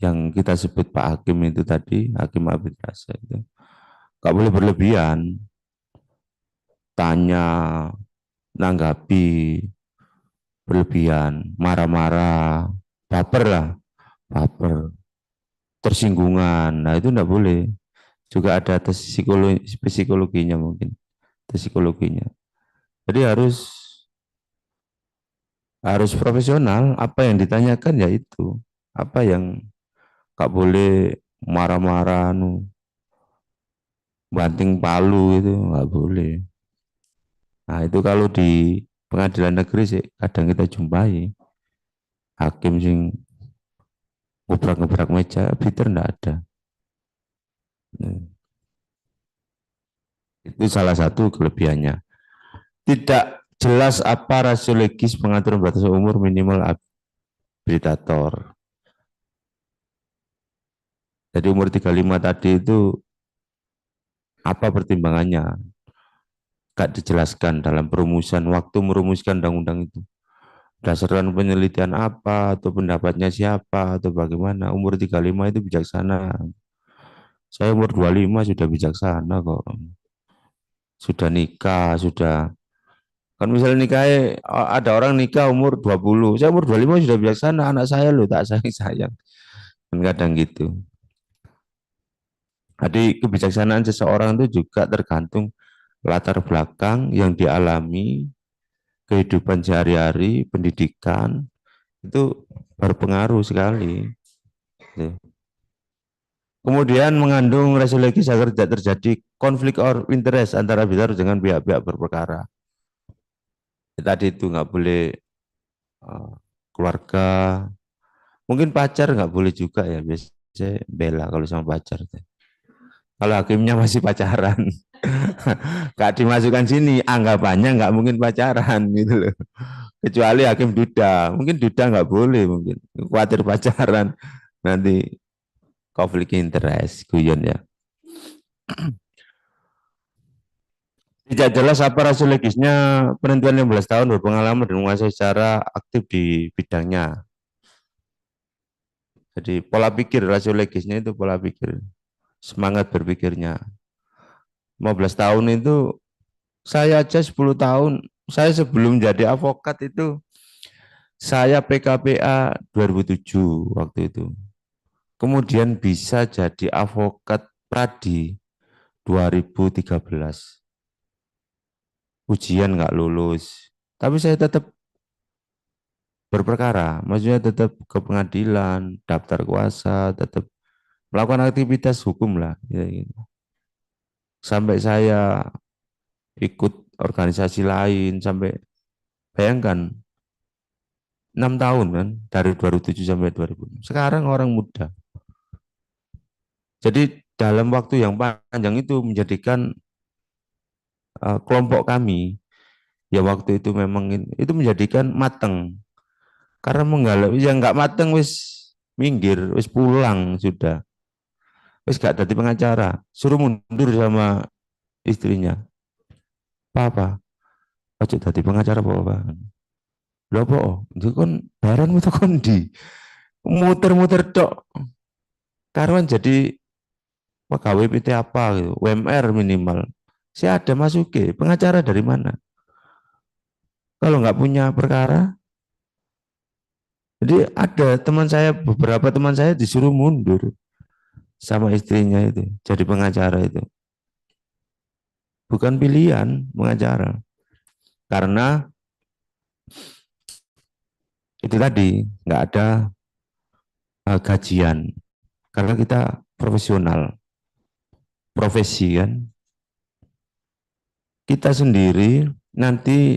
yang kita sebut Pak Hakim itu tadi, hakim arbitrase itu, nggak boleh berlebihan, tanya, nanggapi, berlebihan, marah-marah, baper lah, baper, tersinggungan, nah itu nggak boleh. Juga ada tes psikologinya mungkin, tes psikologinya. Jadi harus profesional. Apa yang ditanyakan ya itu, apa yang nggak boleh marah-marah, banting palu itu nggak boleh. Nah itu kalau di pengadilan negeri sih kadang kita jumpai hakim sing ngobrak-ngobrak meja, arbiter enggak ada. Itu salah satu kelebihannya. Tidak jelas apa rasio legis pengaturan batas umur minimal arbitrator. Jadi umur 35 tadi itu apa pertimbangannya? Gak dijelaskan dalam perumusan waktu merumuskan undang-undang itu. Berdasarkan penelitian apa atau pendapatnya siapa atau bagaimana? Umur 35 itu bijaksana. Saya umur 25 sudah bijaksana kok. Sudah nikah, sudah. Kan misalnya nikah ada orang nikah umur 20. Saya umur 25 sudah bijaksana, anak saya loh tak sayang-sayang. Kan kadang gitu. Jadi kebijaksanaan seseorang itu juga tergantung latar belakang yang dialami, kehidupan sehari-hari, pendidikan, itu berpengaruh sekali. Kemudian mengandung resiko legis agar tidak terjadi konflik or interest antara arbiter dengan pihak-pihak berperkara. Tadi itu nggak boleh keluarga, mungkin pacar nggak boleh juga ya, biasanya bela kalau sama pacar. Kalau hakimnya masih pacaran, nggak dimasukkan sini, anggapannya nggak mungkin pacaran gitu loh. Kecuali hakim duda, mungkin duda nggak boleh, mungkin khawatir pacaran nanti konflik interest, guyon ya. Tidak jelas apa rasio legisnya penentuan 15 tahun berpengalaman dan menguasai secara aktif di bidangnya. Jadi pola pikir rasio legisnya itu pola pikir, semangat berpikirnya. 15 tahun itu saya aja 10 tahun, saya sebelum jadi avokat itu saya PKPA 2007 waktu itu. Kemudian bisa jadi avokat pradi 2013. Ujian nggak lulus, tapi saya tetap berperkara, maksudnya tetap ke pengadilan, daftar kuasa, tetap melakukan aktivitas hukum lah. Gitu. Sampai saya ikut organisasi lain, sampai bayangkan 6 tahun kan, dari 2007 sampai 2000. Sekarang orang muda. Jadi dalam waktu yang panjang itu menjadikan kelompok kami, ya waktu itu memang itu menjadikan mateng. Karena menggalau, yang nggak mateng wis minggir, wis pulang sudah. Wis gak jadi pengacara, suruh mundur sama istrinya. Papa, ojo jadi pengacara papa. Lho apa? Itu kan bayaran muter kondi. Muter-muter tok. Karuan jadi pegawai PT apa gitu, UMR minimal. Saya ada masuk ke pengacara dari mana? Kalau nggak punya perkara, jadi ada teman saya, beberapa teman saya disuruh mundur sama istrinya itu, jadi pengacara itu. Bukan pilihan pengacara. Karena itu tadi nggak ada gajian. Karena kita profesional, profesi kan. Kita sendiri nanti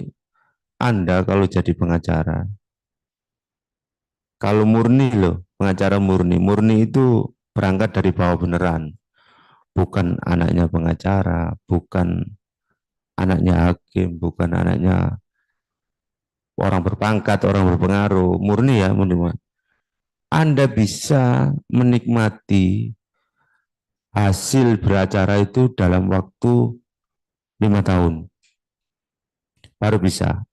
Anda kalau jadi pengacara, kalau murni loh, pengacara murni, murni itu berangkat dari bawah beneran, bukan anaknya pengacara, bukan anaknya hakim, bukan anaknya orang berpangkat, orang berpengaruh, murni ya, murni. Anda bisa menikmati hasil beracara itu dalam waktu 5 tahun. Baru bisa.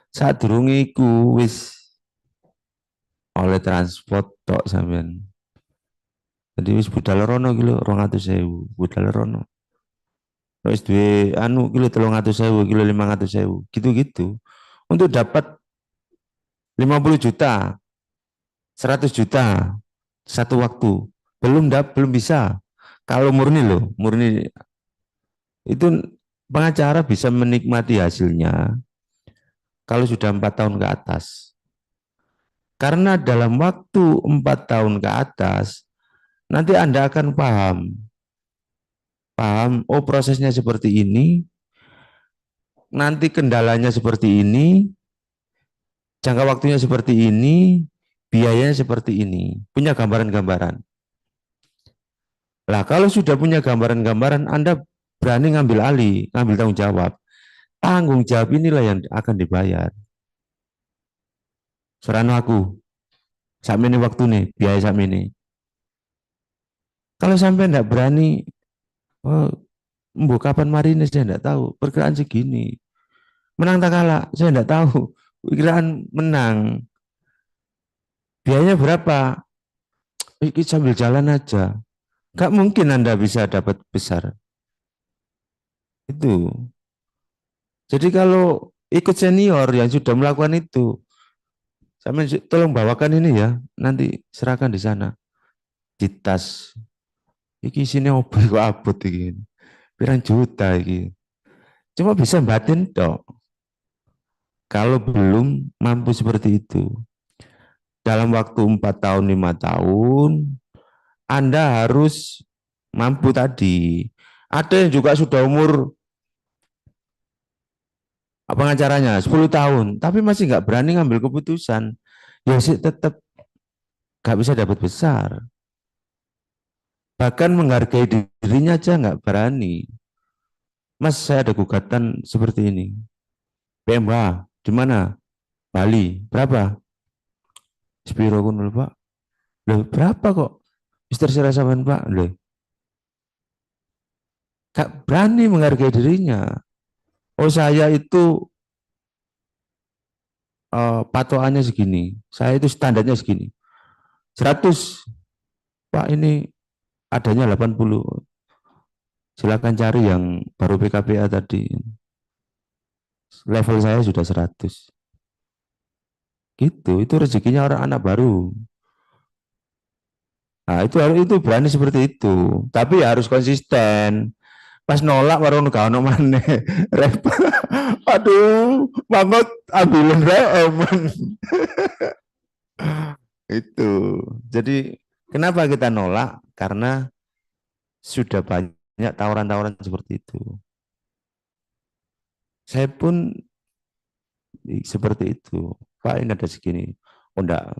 Saat durung iku wis oleh transport tok sampean. Jadi wis budal rono gitu 200.000, budal rono. Wis duwe anu gitu 300.000, kilo 500.000, gitu-gitu. Untuk dapat 50 juta, 100 juta satu waktu. Belum bisa. Kalau murni loh, murni itu pengacara bisa menikmati hasilnya kalau sudah 4 tahun ke atas. Karena dalam waktu 4 tahun ke atas, nanti Anda akan paham, oh prosesnya seperti ini, nanti kendalanya seperti ini, jangka waktunya seperti ini, biayanya seperti ini. Punya gambaran-gambaran. Lah kalau sudah punya gambaran-gambaran, Anda berani ngambil alih, ngambil tanggung jawab. Tanggung jawab inilah yang akan dibayar. Serano aku, saat ini waktu nih, biaya saat ini. Kalau sampai enggak berani, oh, kapan Marines saya enggak tahu. Perkiraan segini. Menang tak kalah, saya enggak tahu. Perkiraan menang. Biayanya berapa? Ini sambil jalan aja. Gak mungkin Anda bisa dapat besar. Itu. Jadi kalau ikut senior yang sudah melakukan itu, tolong bawakan ini ya, nanti serahkan di sana. Di tas. Iki sini obat kok abot iki. Pirang juta iki. Cuma bisa batin dok. Kalau belum mampu seperti itu. Dalam waktu 4 tahun, 5 tahun, Anda harus mampu tadi. Ada yang juga sudah umur pengacaranya 10 tahun, tapi masih nggak berani ngambil keputusan. Ya sih tetap nggak bisa dapat besar. Bahkan menghargai dirinya aja nggak berani. Mas, saya ada gugatan seperti ini. PMH, di mana? Bali. Berapa? Spiro kun Pak. Loh, berapa kok? Mister Sirasaman Pak. Loh. Gak berani menghargai dirinya. Oh, saya itu patokannya segini. Saya itu standarnya segini. 100. Pak, ini adanya 80. Silakan cari yang baru PKPA tadi. Level saya sudah 100. Gitu, itu rezekinya orang anak baru. Nah, itu berani seperti itu. Tapi harus konsisten. Pas nolak baru gak ono maneh. Repot. Aduh, banget ambilin remen. Itu. Jadi kenapa kita nolak? Karena sudah banyak tawaran-tawaran seperti itu. Saya pun seperti itu. Pak, ini ada segini. Oh, enggak.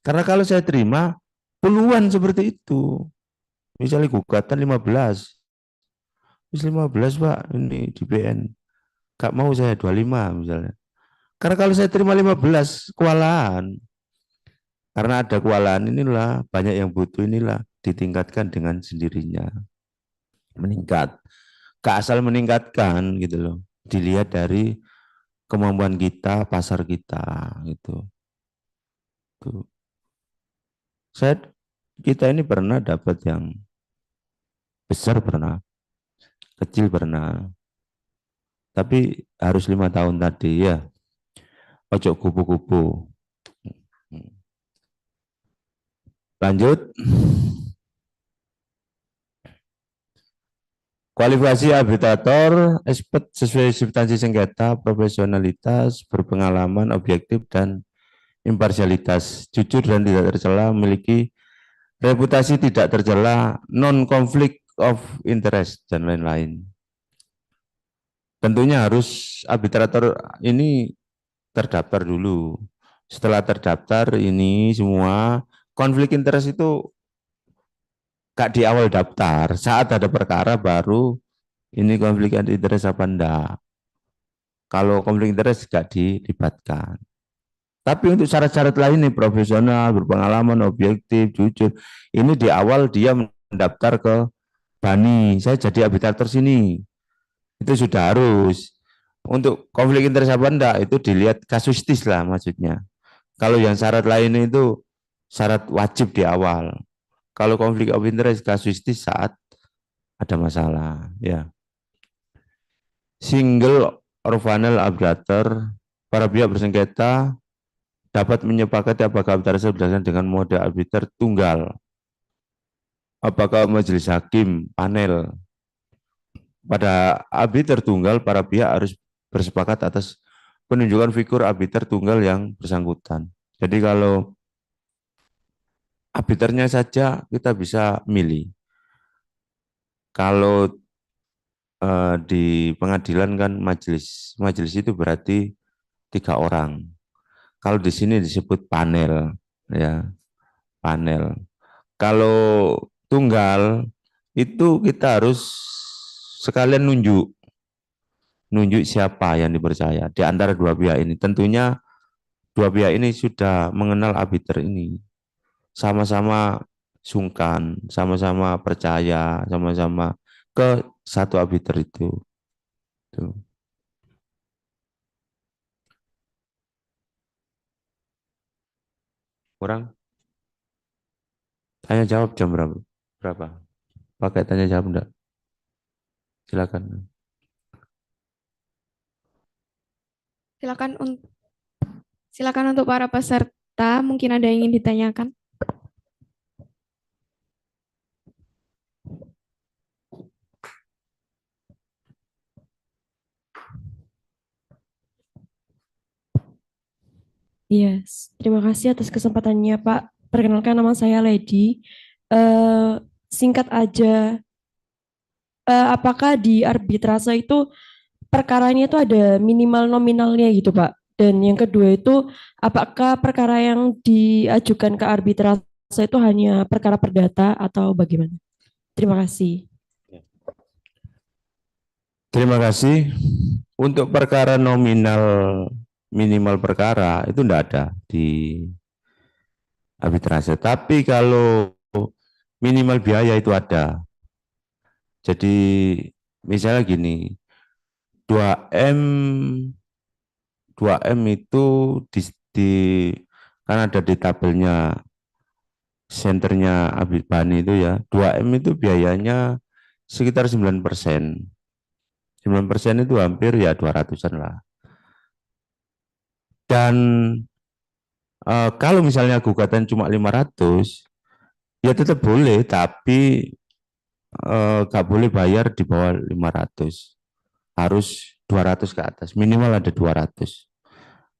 Karena kalau saya terima puluhan seperti itu. Misalnya gugatan 15. 15 Pak, ini di BN. Gak mau saya 25 misalnya. Karena kalau saya terima 15, kewalahan. Karena ada kewalahan inilah, banyak yang butuh inilah, ditingkatkan dengan sendirinya. Meningkat. Gak asal meningkatkan gitu loh. Dilihat dari kemampuan kita, pasar kita gitu. Tuh. Kita ini pernah dapat yang besar pernah, kecil pernah. Tapi harus 5 tahun tadi ya. Ojo kupu-kupu. Lanjut. Kualifikasi arbitrator, expert sesuai substansi sengketa, profesionalitas, berpengalaman, objektif, dan imparsialitas, jujur dan tidak tercela, memiliki reputasi tidak tercela, non-conflict of interest, dan lain-lain. Tentunya harus arbitrator ini terdaftar dulu. Setelah terdaftar ini semua, konflik interest itu gak di awal daftar, saat ada perkara baru ini konflik interest apa enggak. Kalau konflik interest gak dilibatkan. Tapi untuk syarat-syarat lain nih, profesional, berpengalaman, objektif, jujur, ini di awal dia mendaftar ke BANI, saya jadi arbitrator sini. Itu sudah harus. Untuk konflik interest apa enggak, itu dilihat kasuistis lah maksudnya. Kalau yang syarat lain itu syarat wajib di awal. Kalau konflik of interest kasuistis saat ada masalah, ya. Single organal arbitrator, para pihak bersengketa dapat menyepakati apakah arbitrase berdasarkan dengan mode arbiter tunggal, apakah majelis hakim, panel. Pada arbiter tunggal, para pihak harus bersepakat atas penunjukan figur arbiter tunggal yang bersangkutan. Jadi kalau arbiternya saja kita bisa milih. Kalau di pengadilan kan majelis itu berarti 3 orang. Kalau di sini disebut panel, ya panel. Kalau tunggal itu kita harus sekalian nunjuk siapa yang dipercaya di antara dua pihak ini. Tentunya dua pihak ini sudah mengenal arbiter ini, sama-sama sungkan, sama-sama percaya, sama-sama ke satu arbiter itu. Tuh. Kurang tanya jawab jam berapa? Berapa? Pakai tanya jawab enggak? Silakan. Silakan silakan untuk para peserta, mungkin ada yang ingin ditanyakan. Iya, terima kasih atas kesempatannya, Pak. Perkenalkan nama saya Lady. Eh, Singkat aja, apakah di arbitrase itu perkaranya itu ada minimal nominalnya gitu, Pak? Dan yang kedua itu, apakah perkara yang diajukan ke arbitrase itu hanya perkara perdata atau bagaimana? Terima kasih. Terima kasih. Untuk perkara nominal minimal perkara itu enggak ada di arbitrase. Tapi kalau minimal biaya itu ada. Jadi misalnya gini, 2M 2M itu di kan ada di tabelnya senternya Abid Bani itu ya. 2M itu biayanya sekitar 9%. 9% itu hampir ya 200-an lah. Dan kalau misalnya gugatan cuma 500, ya tetap boleh, tapi nggak boleh bayar di bawah 500. Harus 200 ke atas, minimal ada 200.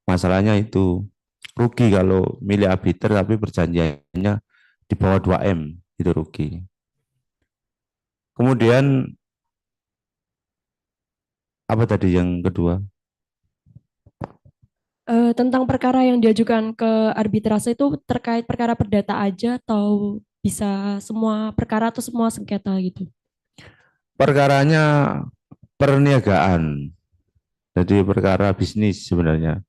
Masalahnya itu rugi kalau milih arbiter tapi perjanjiannya di bawah 2M, itu rugi. Kemudian apa tadi yang kedua? Tentang perkara yang diajukan ke arbitrase itu terkait perkara perdata aja atau bisa semua perkara atau semua sengketa gitu? Perkaranya perniagaan. Jadi perkara bisnis sebenarnya.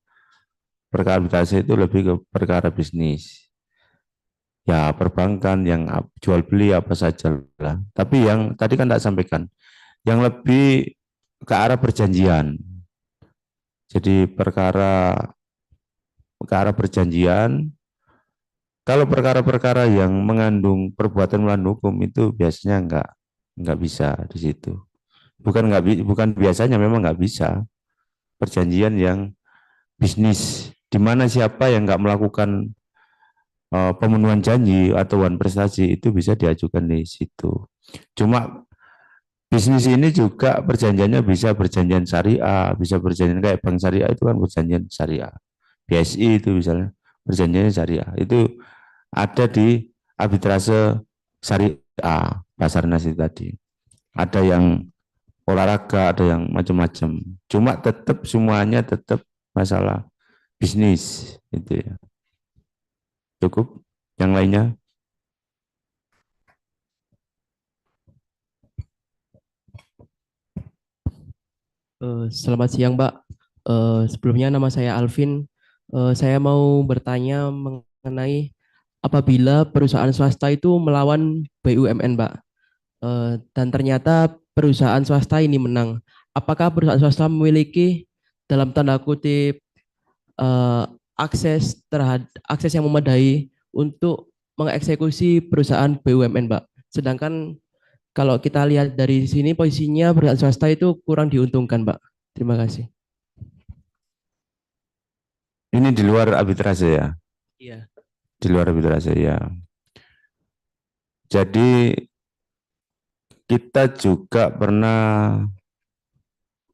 Perkara arbitrase itu lebih ke perkara bisnis. Ya perbankan yang jual beli apa saja lah. Tapi yang tadi kan tak sampaikan, yang lebih ke arah perjanjian. Jadi perkara perjanjian. Kalau perkara-perkara yang mengandung perbuatan melawan hukum itu biasanya enggak bisa di situ. Bukan biasanya, memang enggak bisa. Perjanjian yang bisnis, di mana siapa yang enggak melakukan pemenuhan janji atau wan prestasi itu bisa diajukan di situ. Cuma bisnis ini juga perjanjiannya bisa perjanjian syariah, bisa perjanjian kayak bank syariah itu kan perjanjian syariah. BSI itu misalnya perjanjiannya syariah. Itu ada di arbitrase syariah, Basarnas itu tadi. Ada yang olahraga, ada yang macam-macam. Cuma tetap semuanya tetap masalah bisnis itu ya. Cukup. Yang lainnya? Selamat siang, Mbak. Sebelumnya nama saya Alvin. Saya mau bertanya mengenai apabila perusahaan swasta itu melawan BUMN, Mbak, dan ternyata perusahaan swasta ini menang. Apakah perusahaan swasta memiliki dalam tanda kutip eh, akses yang memadai untuk mengeksekusi perusahaan BUMN, Mbak? Sedangkan kalau kita lihat dari sini posisinya perusahaan swasta itu kurang diuntungkan, Mbak. Terima kasih. Ini di luar arbitrase ya? Iya. Di luar arbitrase ya. Jadi kita juga pernah,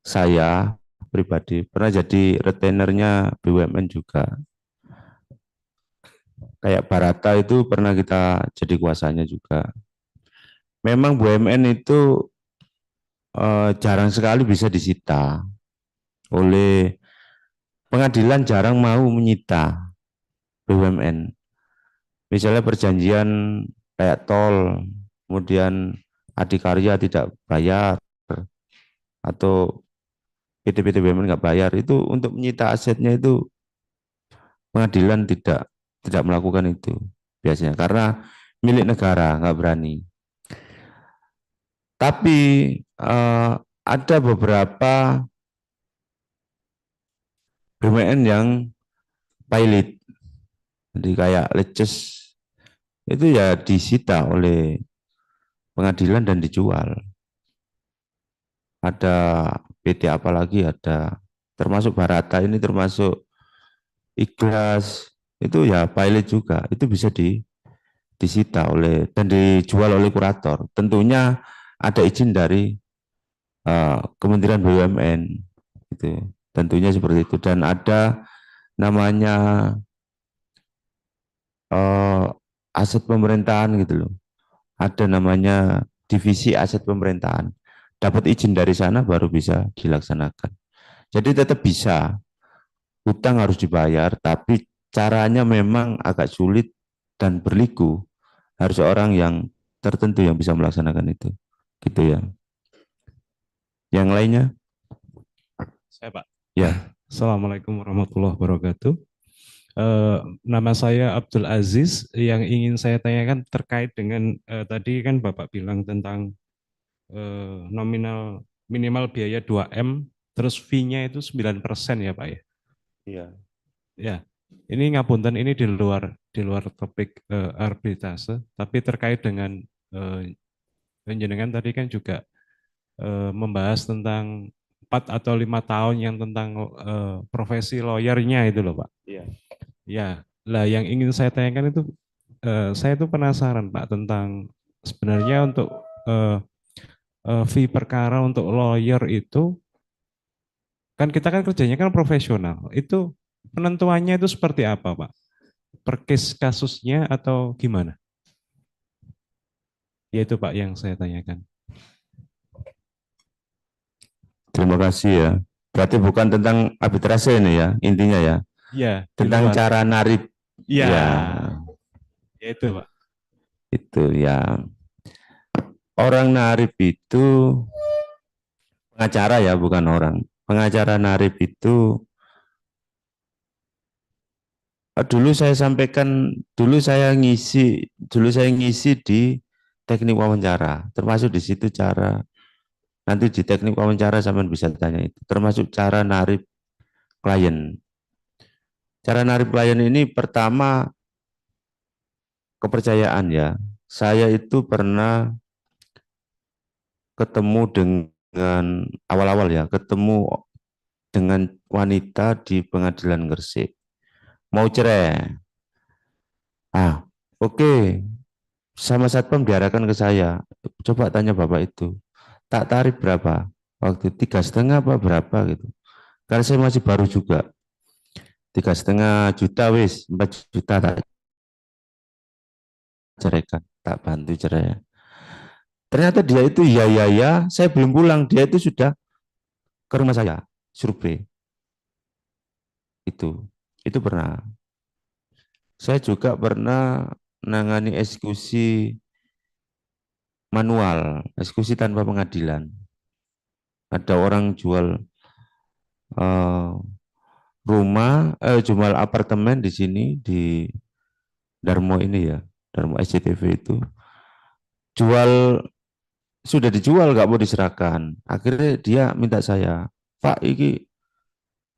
saya pribadi pernah jadi retainernya BUMN juga. Kayak Barata itu pernah kita jadi kuasanya juga. Memang BUMN itu jarang sekali bisa disita oleh pengadilan, jarang mau menyita BUMN. Misalnya perjanjian kayak tol, kemudian adikarya tidak bayar, atau PT-PT BUMN nggak bayar, itu untuk menyita asetnya itu pengadilan tidak melakukan itu biasanya, karena milik negara, nggak berani. Tapi ada beberapa BUMN yang pilot, jadi kayak leces itu ya disita oleh pengadilan dan dijual. Ada PT apalagi ada, termasuk Barata ini, termasuk Ikhlas, itu ya pilot juga, itu bisa disita oleh dan dijual oleh kurator. Tentunya ada izin dari Kementerian BUMN, itu tentunya seperti itu, dan ada namanya aset pemerintahan gitu loh, ada namanya divisi aset pemerintahan, dapat izin dari sana baru bisa dilaksanakan. Jadi tetap bisa, hutang harus dibayar, tapi caranya memang agak sulit dan berliku, harus orang yang tertentu yang bisa melaksanakan itu, gitu ya. Yang lainnya? Saya Pak. Ya. Assalamualaikum warahmatullahi wabarakatuh. Nama saya Abdul Aziz. Yang ingin saya tanyakan terkait dengan tadi kan Bapak bilang tentang nominal minimal biaya 2M, terus fee-nya itu 9% ya Pak ya? Iya. Ya, ini ngapunten, ini di luar topik arbitrase, tapi terkait dengan penjenengan tadi kan juga membahas tentang 4 atau 5 tahun yang tentang profesi lawyernya itu loh Pak. Iya. Ya, lah yang ingin saya tanyakan itu, saya tuh penasaran Pak tentang sebenarnya untuk fee perkara untuk lawyer itu, kan kita kan kerjanya kan profesional, itu penentuannya itu seperti apa Pak? Per case kasusnya atau gimana? Ya itu Pak yang saya tanyakan. Terima kasih ya. Berarti bukan tentang arbitrase ini ya, intinya ya. Iya. Tentang cara narik. Iya. Ya. Ya itu Pak. Itu ya. Orang narip itu pengacara ya, bukan orang. Pengacara narip itu dulu saya sampaikan, dulu saya ngisi di teknik wawancara, termasuk di situ cara, nanti di teknik wawancara sampean bisa tanya itu, termasuk cara narip klien. Cara narip klien ini pertama kepercayaan ya. Saya itu pernah ketemu dengan awal-awal ya, ketemu dengan wanita di pengadilan Gresik. Mau cerai. Oke. Sama satpam diarahkan ke saya. Coba tanya bapak itu. Tak tarif berapa? Waktu 3,5 apa berapa gitu. Karena saya masih baru juga. 3,5 juta wis, 4 juta tak ceraikan, tak bantu cerai. Ternyata dia itu ya, saya belum pulang, dia itu sudah ke rumah saya, survei. Itu pernah. Saya juga pernah menangani eksekusi manual, eksekusi tanpa pengadilan. Ada orang jual jual apartemen di sini di Darmo ini ya, Darmo SCTV itu. Sudah dijual nggak mau diserahkan. Akhirnya dia minta saya, Pak, ini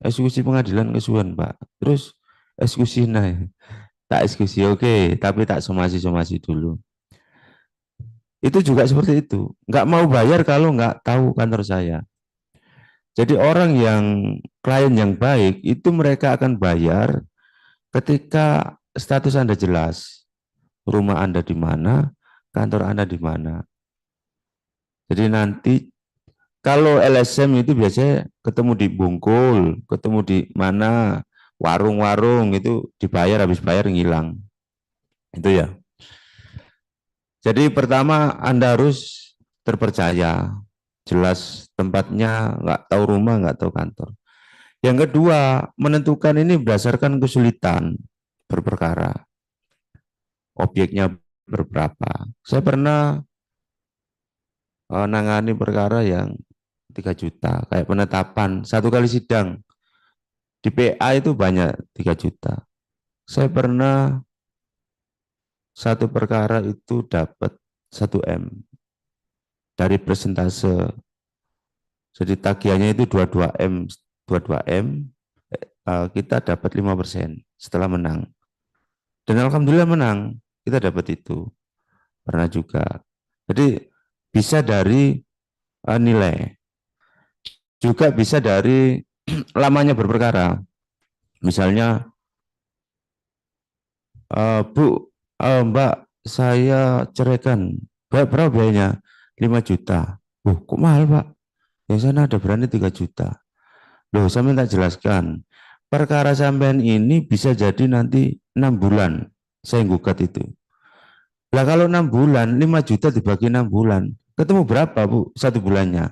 eksekusi pengadilan kesuwen Pak. Terus eksekusi naik. Tak eksekusi oke, tapi tak somasi dulu. Itu juga seperti itu. Nggak mau bayar kalau nggak tahu kantor saya. Jadi orang yang klien yang baik itu mereka akan bayar ketika status Anda jelas. Rumah Anda di mana, kantor Anda di mana. Jadi nanti kalau LSM itu biasanya ketemu di Bungkul, ketemu di mana, warung-warung itu dibayar, habis bayar ngilang. Itu ya. Jadi pertama Anda harus terpercaya, jelas tempatnya, nggak tahu rumah, nggak tahu kantor. Yang kedua, menentukan ini berdasarkan kesulitan berperkara. Objeknya berberapa. Saya pernah nangani perkara yang 3 juta, kayak penetapan, 1 kali sidang. Di PA itu banyak 3 juta. Saya pernah satu perkara itu dapat 1 M dari persentase. Jadi tagihannya itu 22 M, 22 M, kita dapat 5% setelah menang. Dan alhamdulillah menang, kita dapat itu. Pernah juga. Jadi bisa dari nilai. Juga bisa dari lamanya berperkara. Misalnya, Bu, Mbak, saya ceraikan. Berapa biayanya? 5 juta. Kok mahal, Pak? Yang sana ada berani 3 juta. Loh, saya minta jelaskan. Perkara sampean ini bisa jadi nanti 6 bulan. Saya gugat itu. Lah kalau 6 bulan, 5 juta dibagi 6 bulan. Ketemu berapa, Bu? 1 bulannya.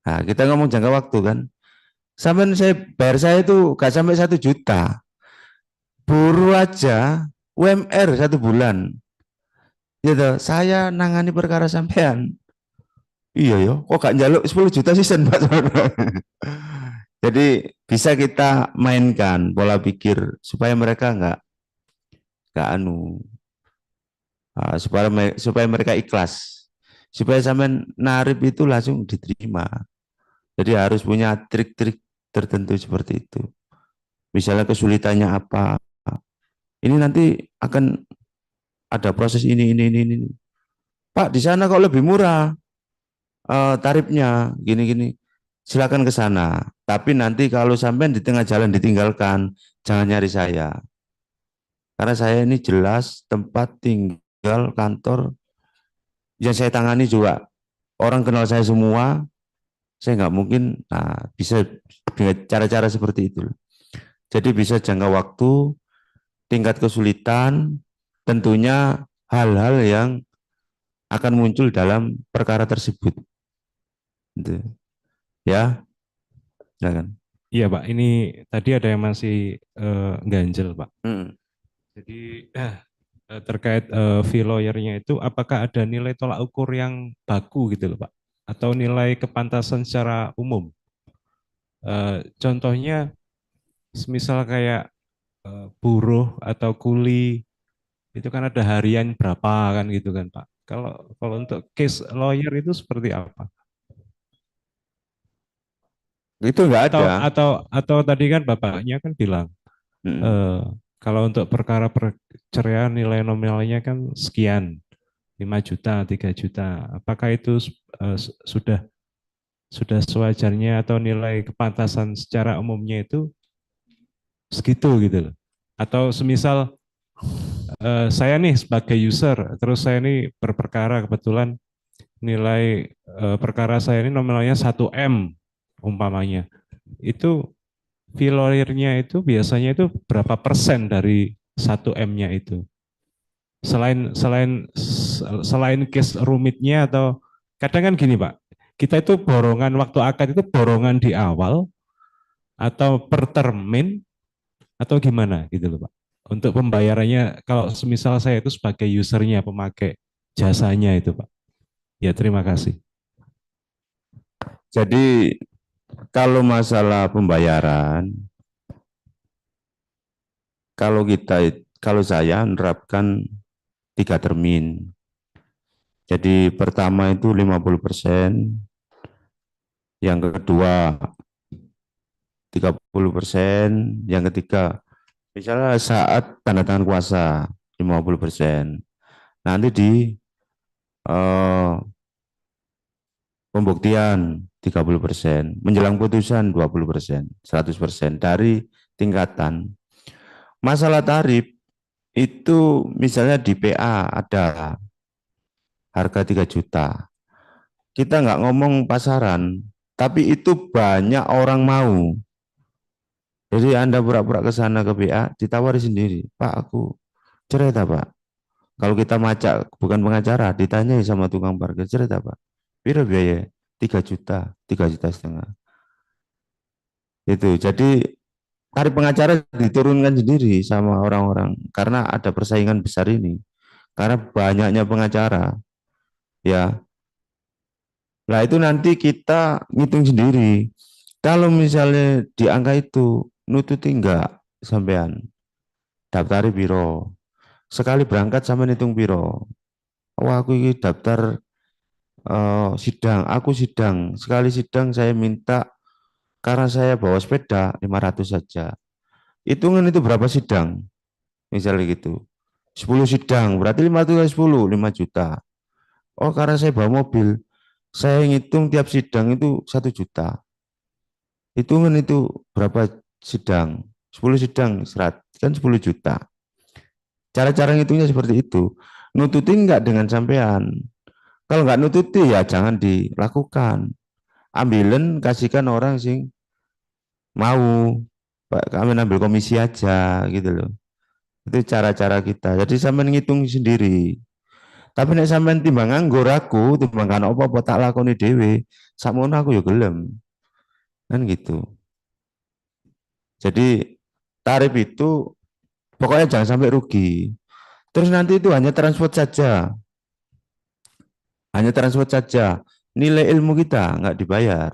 Nah, kita ngomong jangka waktu kan. Sampai bayar saya itu gak sampai 1 juta. Buruh aja UMR 1 bulan. Gitu, saya nangani perkara sampean. Iya ya, kok gak njaluk 10 juta sih Pak. Jadi bisa kita mainkan pola pikir supaya mereka nggak supaya mereka ikhlas, supaya sampean narib itu langsung diterima. Jadi harus punya trik-trik tertentu seperti itu. Misalnya kesulitannya apa, ini nanti akan ada proses ini. Pak, di sana kok lebih murah tarifnya, gini. Silakan ke sana. Tapi nanti kalau sampai di tengah jalan ditinggalkan, jangan nyari saya. Karena saya ini jelas tempat tinggal, kantor yang saya tangani juga orang kenal saya semua. Saya nggak mungkin bisa dengan cara-cara seperti itu. Jadi bisa jangka waktu, tingkat kesulitan, tentunya hal-hal yang akan muncul dalam perkara tersebut. Gitu. Ya, kan? Iya Pak, ini tadi ada yang masih ganjel Pak. Jadi terkait fee lawyer-nya itu apakah ada nilai tolak ukur yang baku gitu loh Pak? Atau nilai kepantasan secara umum? Contohnya semisal kayak buruh atau kuli itu kan ada harian berapa kan gitu kan Pak. Kalau untuk case lawyer itu seperti apa? Itu enggak ada. Atau tadi kan Bapaknya kan bilang kalau untuk perkara perceraian nilai nominalnya kan sekian, 5 juta, 3 juta. Apakah itu sudah sewajarnya atau nilai kepantasan secara umumnya itu segitu gitu loh. Atau semisal saya nih sebagai user, terus saya ini berperkara kebetulan nilai perkara saya ini nominalnya 1 M umpamanya. Itu fee lawyer-nya itu biasanya itu berapa persen dari 1 M-nya itu? Selain case rumitnya atau kadang kan gini Pak, kita itu borongan waktu akad itu borongan di awal atau per termin atau gimana gitu loh Pak. Untuk pembayarannya kalau semisal saya itu sebagai usernya, pemakai jasanya itu Pak. Ya terima kasih. Jadi kalau masalah pembayaran, kalau saya menerapkan 3 termin. Jadi pertama itu 50%, yang kedua 30%, yang ketiga misalnya saat tanda tangan kuasa 50%. Nanti di pembuktian 30%, menjelang putusan 20%, 100% dari tingkatan. Masalah tarif itu misalnya di PA ada harga 3 juta. Kita nggak ngomong pasaran, tapi itu banyak orang mau. Jadi Anda pura-pura ke sana ke PA, ditawari sendiri. Pak, aku cerai tak Pak? Kalau kita macak, bukan pengacara, ditanya sama tukang parkir, cerai tak Pak? Piro biaya? 3 juta, 3,5 juta. Itu. Jadi tarif pengacara diturunkan sendiri sama orang-orang karena ada persaingan besar ini. Karena banyaknya pengacara. Ya. Nah, itu nanti kita ngitung sendiri. Kalau misalnya di angka itu nututi enggak sampean? Daftari biro. Sekali berangkat sampean hitung piro? Oh, aku ini daftar sidang, aku sidang. Sekali sidang saya minta karena saya bawa sepeda 500 saja. Hitungan itu berapa sidang? Misalnya gitu. 10 sidang, berarti 500 kali 10, 5 juta. Oh, karena saya bawa mobil, saya ngitung tiap sidang itu 1 juta. Hitungan itu berapa sidang? 10 sidang, kan 10 juta. Cara-cara ngitungnya seperti itu. Nututi enggak dengan sampean. Kalau enggak nututi ya jangan dilakukan. Ambilin, kasihkan orang sing mau. Pak, kami ambil komisi aja gitu loh. Itu cara-cara kita. Jadi sampean ngitung sendiri. Tapi nek sampean timbang nganggur aku, timbang kan apa-apa tak lakoni dhewe, sakmono aku ya gelem. Kan gitu. Jadi tarif itu pokoknya jangan sampai rugi. Terus nanti itu hanya transport saja. Hanya transport saja. Nilai ilmu kita nggak dibayar.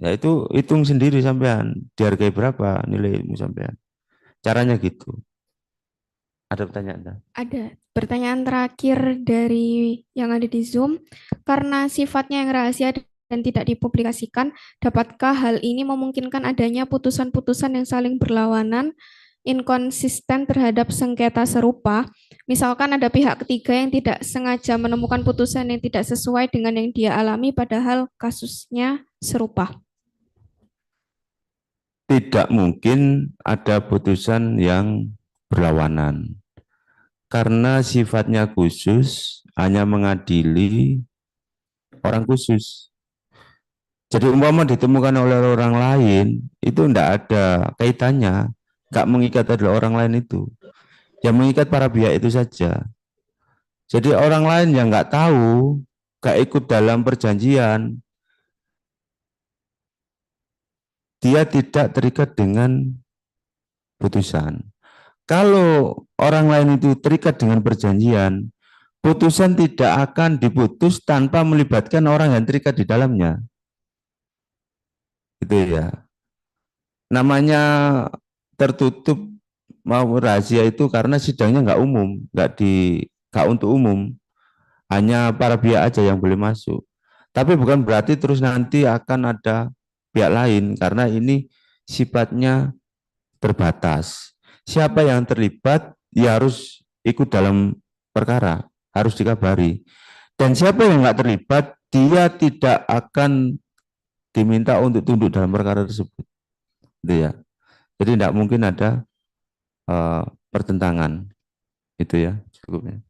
Ya itu hitung sendiri sampean. Dihargai berapa nilai ilmu sampean. Caranya gitu. Ada pertanyaan? Tak? Ada pertanyaan terakhir dari yang ada di Zoom. Karena sifatnya yang rahasia dan tidak dipublikasikan, dapatkah hal ini memungkinkan adanya putusan-putusan yang saling berlawanan, inkonsisten terhadap sengketa serupa? Misalkan ada pihak ketiga yang tidak sengaja menemukan putusan yang tidak sesuai dengan yang dia alami, padahal kasusnya serupa. Tidak mungkin ada putusan yang berlawanan. Karena sifatnya khusus, hanya mengadili orang khusus. Jadi umpama ditemukan oleh orang lain, itu tidak ada kaitannya, nggak mengikat adalah orang lain itu. Yang mengikat para pihak itu saja. Jadi orang lain yang nggak tahu, nggak ikut dalam perjanjian, dia tidak terikat dengan putusan. Kalau orang lain itu terikat dengan perjanjian, putusan tidak akan diputus tanpa melibatkan orang yang terikat di dalamnya. Gitu ya. Namanya tertutup mau rahasia itu karena sidangnya nggak umum, nggak untuk umum, hanya para pihak aja yang boleh masuk. Tapi bukan berarti terus nanti akan ada pihak lain karena ini sifatnya terbatas. Siapa yang terlibat ya harus ikut dalam perkara, harus dikabari. Dan siapa yang nggak terlibat, dia tidak akan diminta untuk tunduk dalam perkara tersebut. Gitu ya. Jadi tidak mungkin ada pertentangan. Itu ya, cukupnya.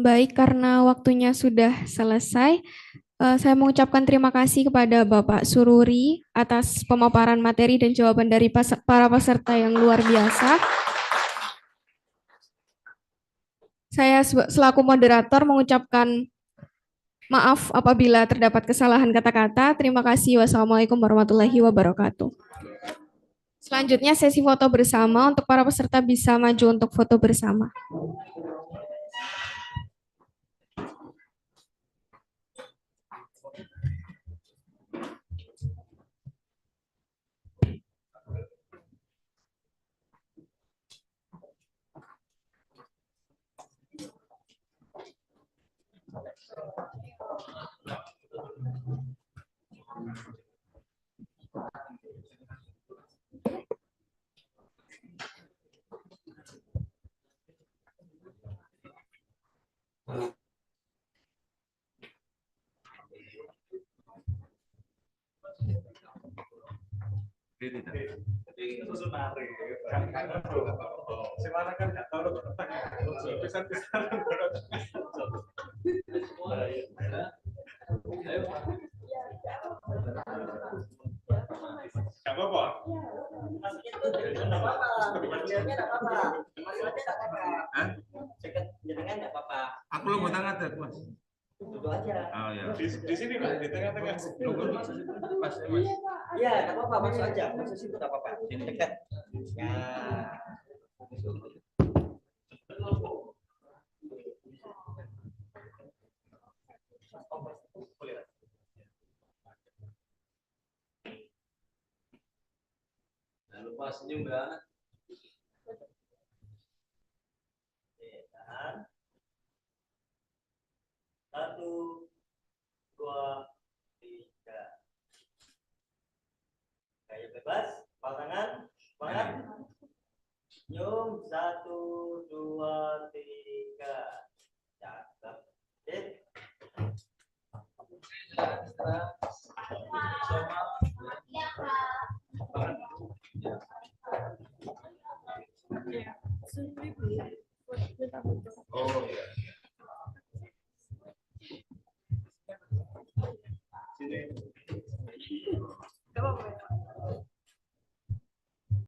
Baik, karena waktunya sudah selesai, saya mengucapkan terima kasih kepada Bapak Sururi atas pemaparan materi dan jawaban dari para peserta yang luar biasa. Saya selaku moderator mengucapkan maaf apabila terdapat kesalahan kata-kata. Terima kasih. Wassalamualaikum warahmatullahi wabarakatuh. Selanjutnya sesi foto bersama, untuk para peserta bisa maju untuk foto bersama. Aku lo buat tangan Mas. Duduk aja. Oh ya. Di sini Pak, di tengah-tengah. Mas. Iya, enggak apa-apa, masuk aja. Masuk situ enggak apa-apa. Sini dekat. Ya. Jangan lupa senyum ya. Senyum, 1, 2, 3. Cakep. Iya.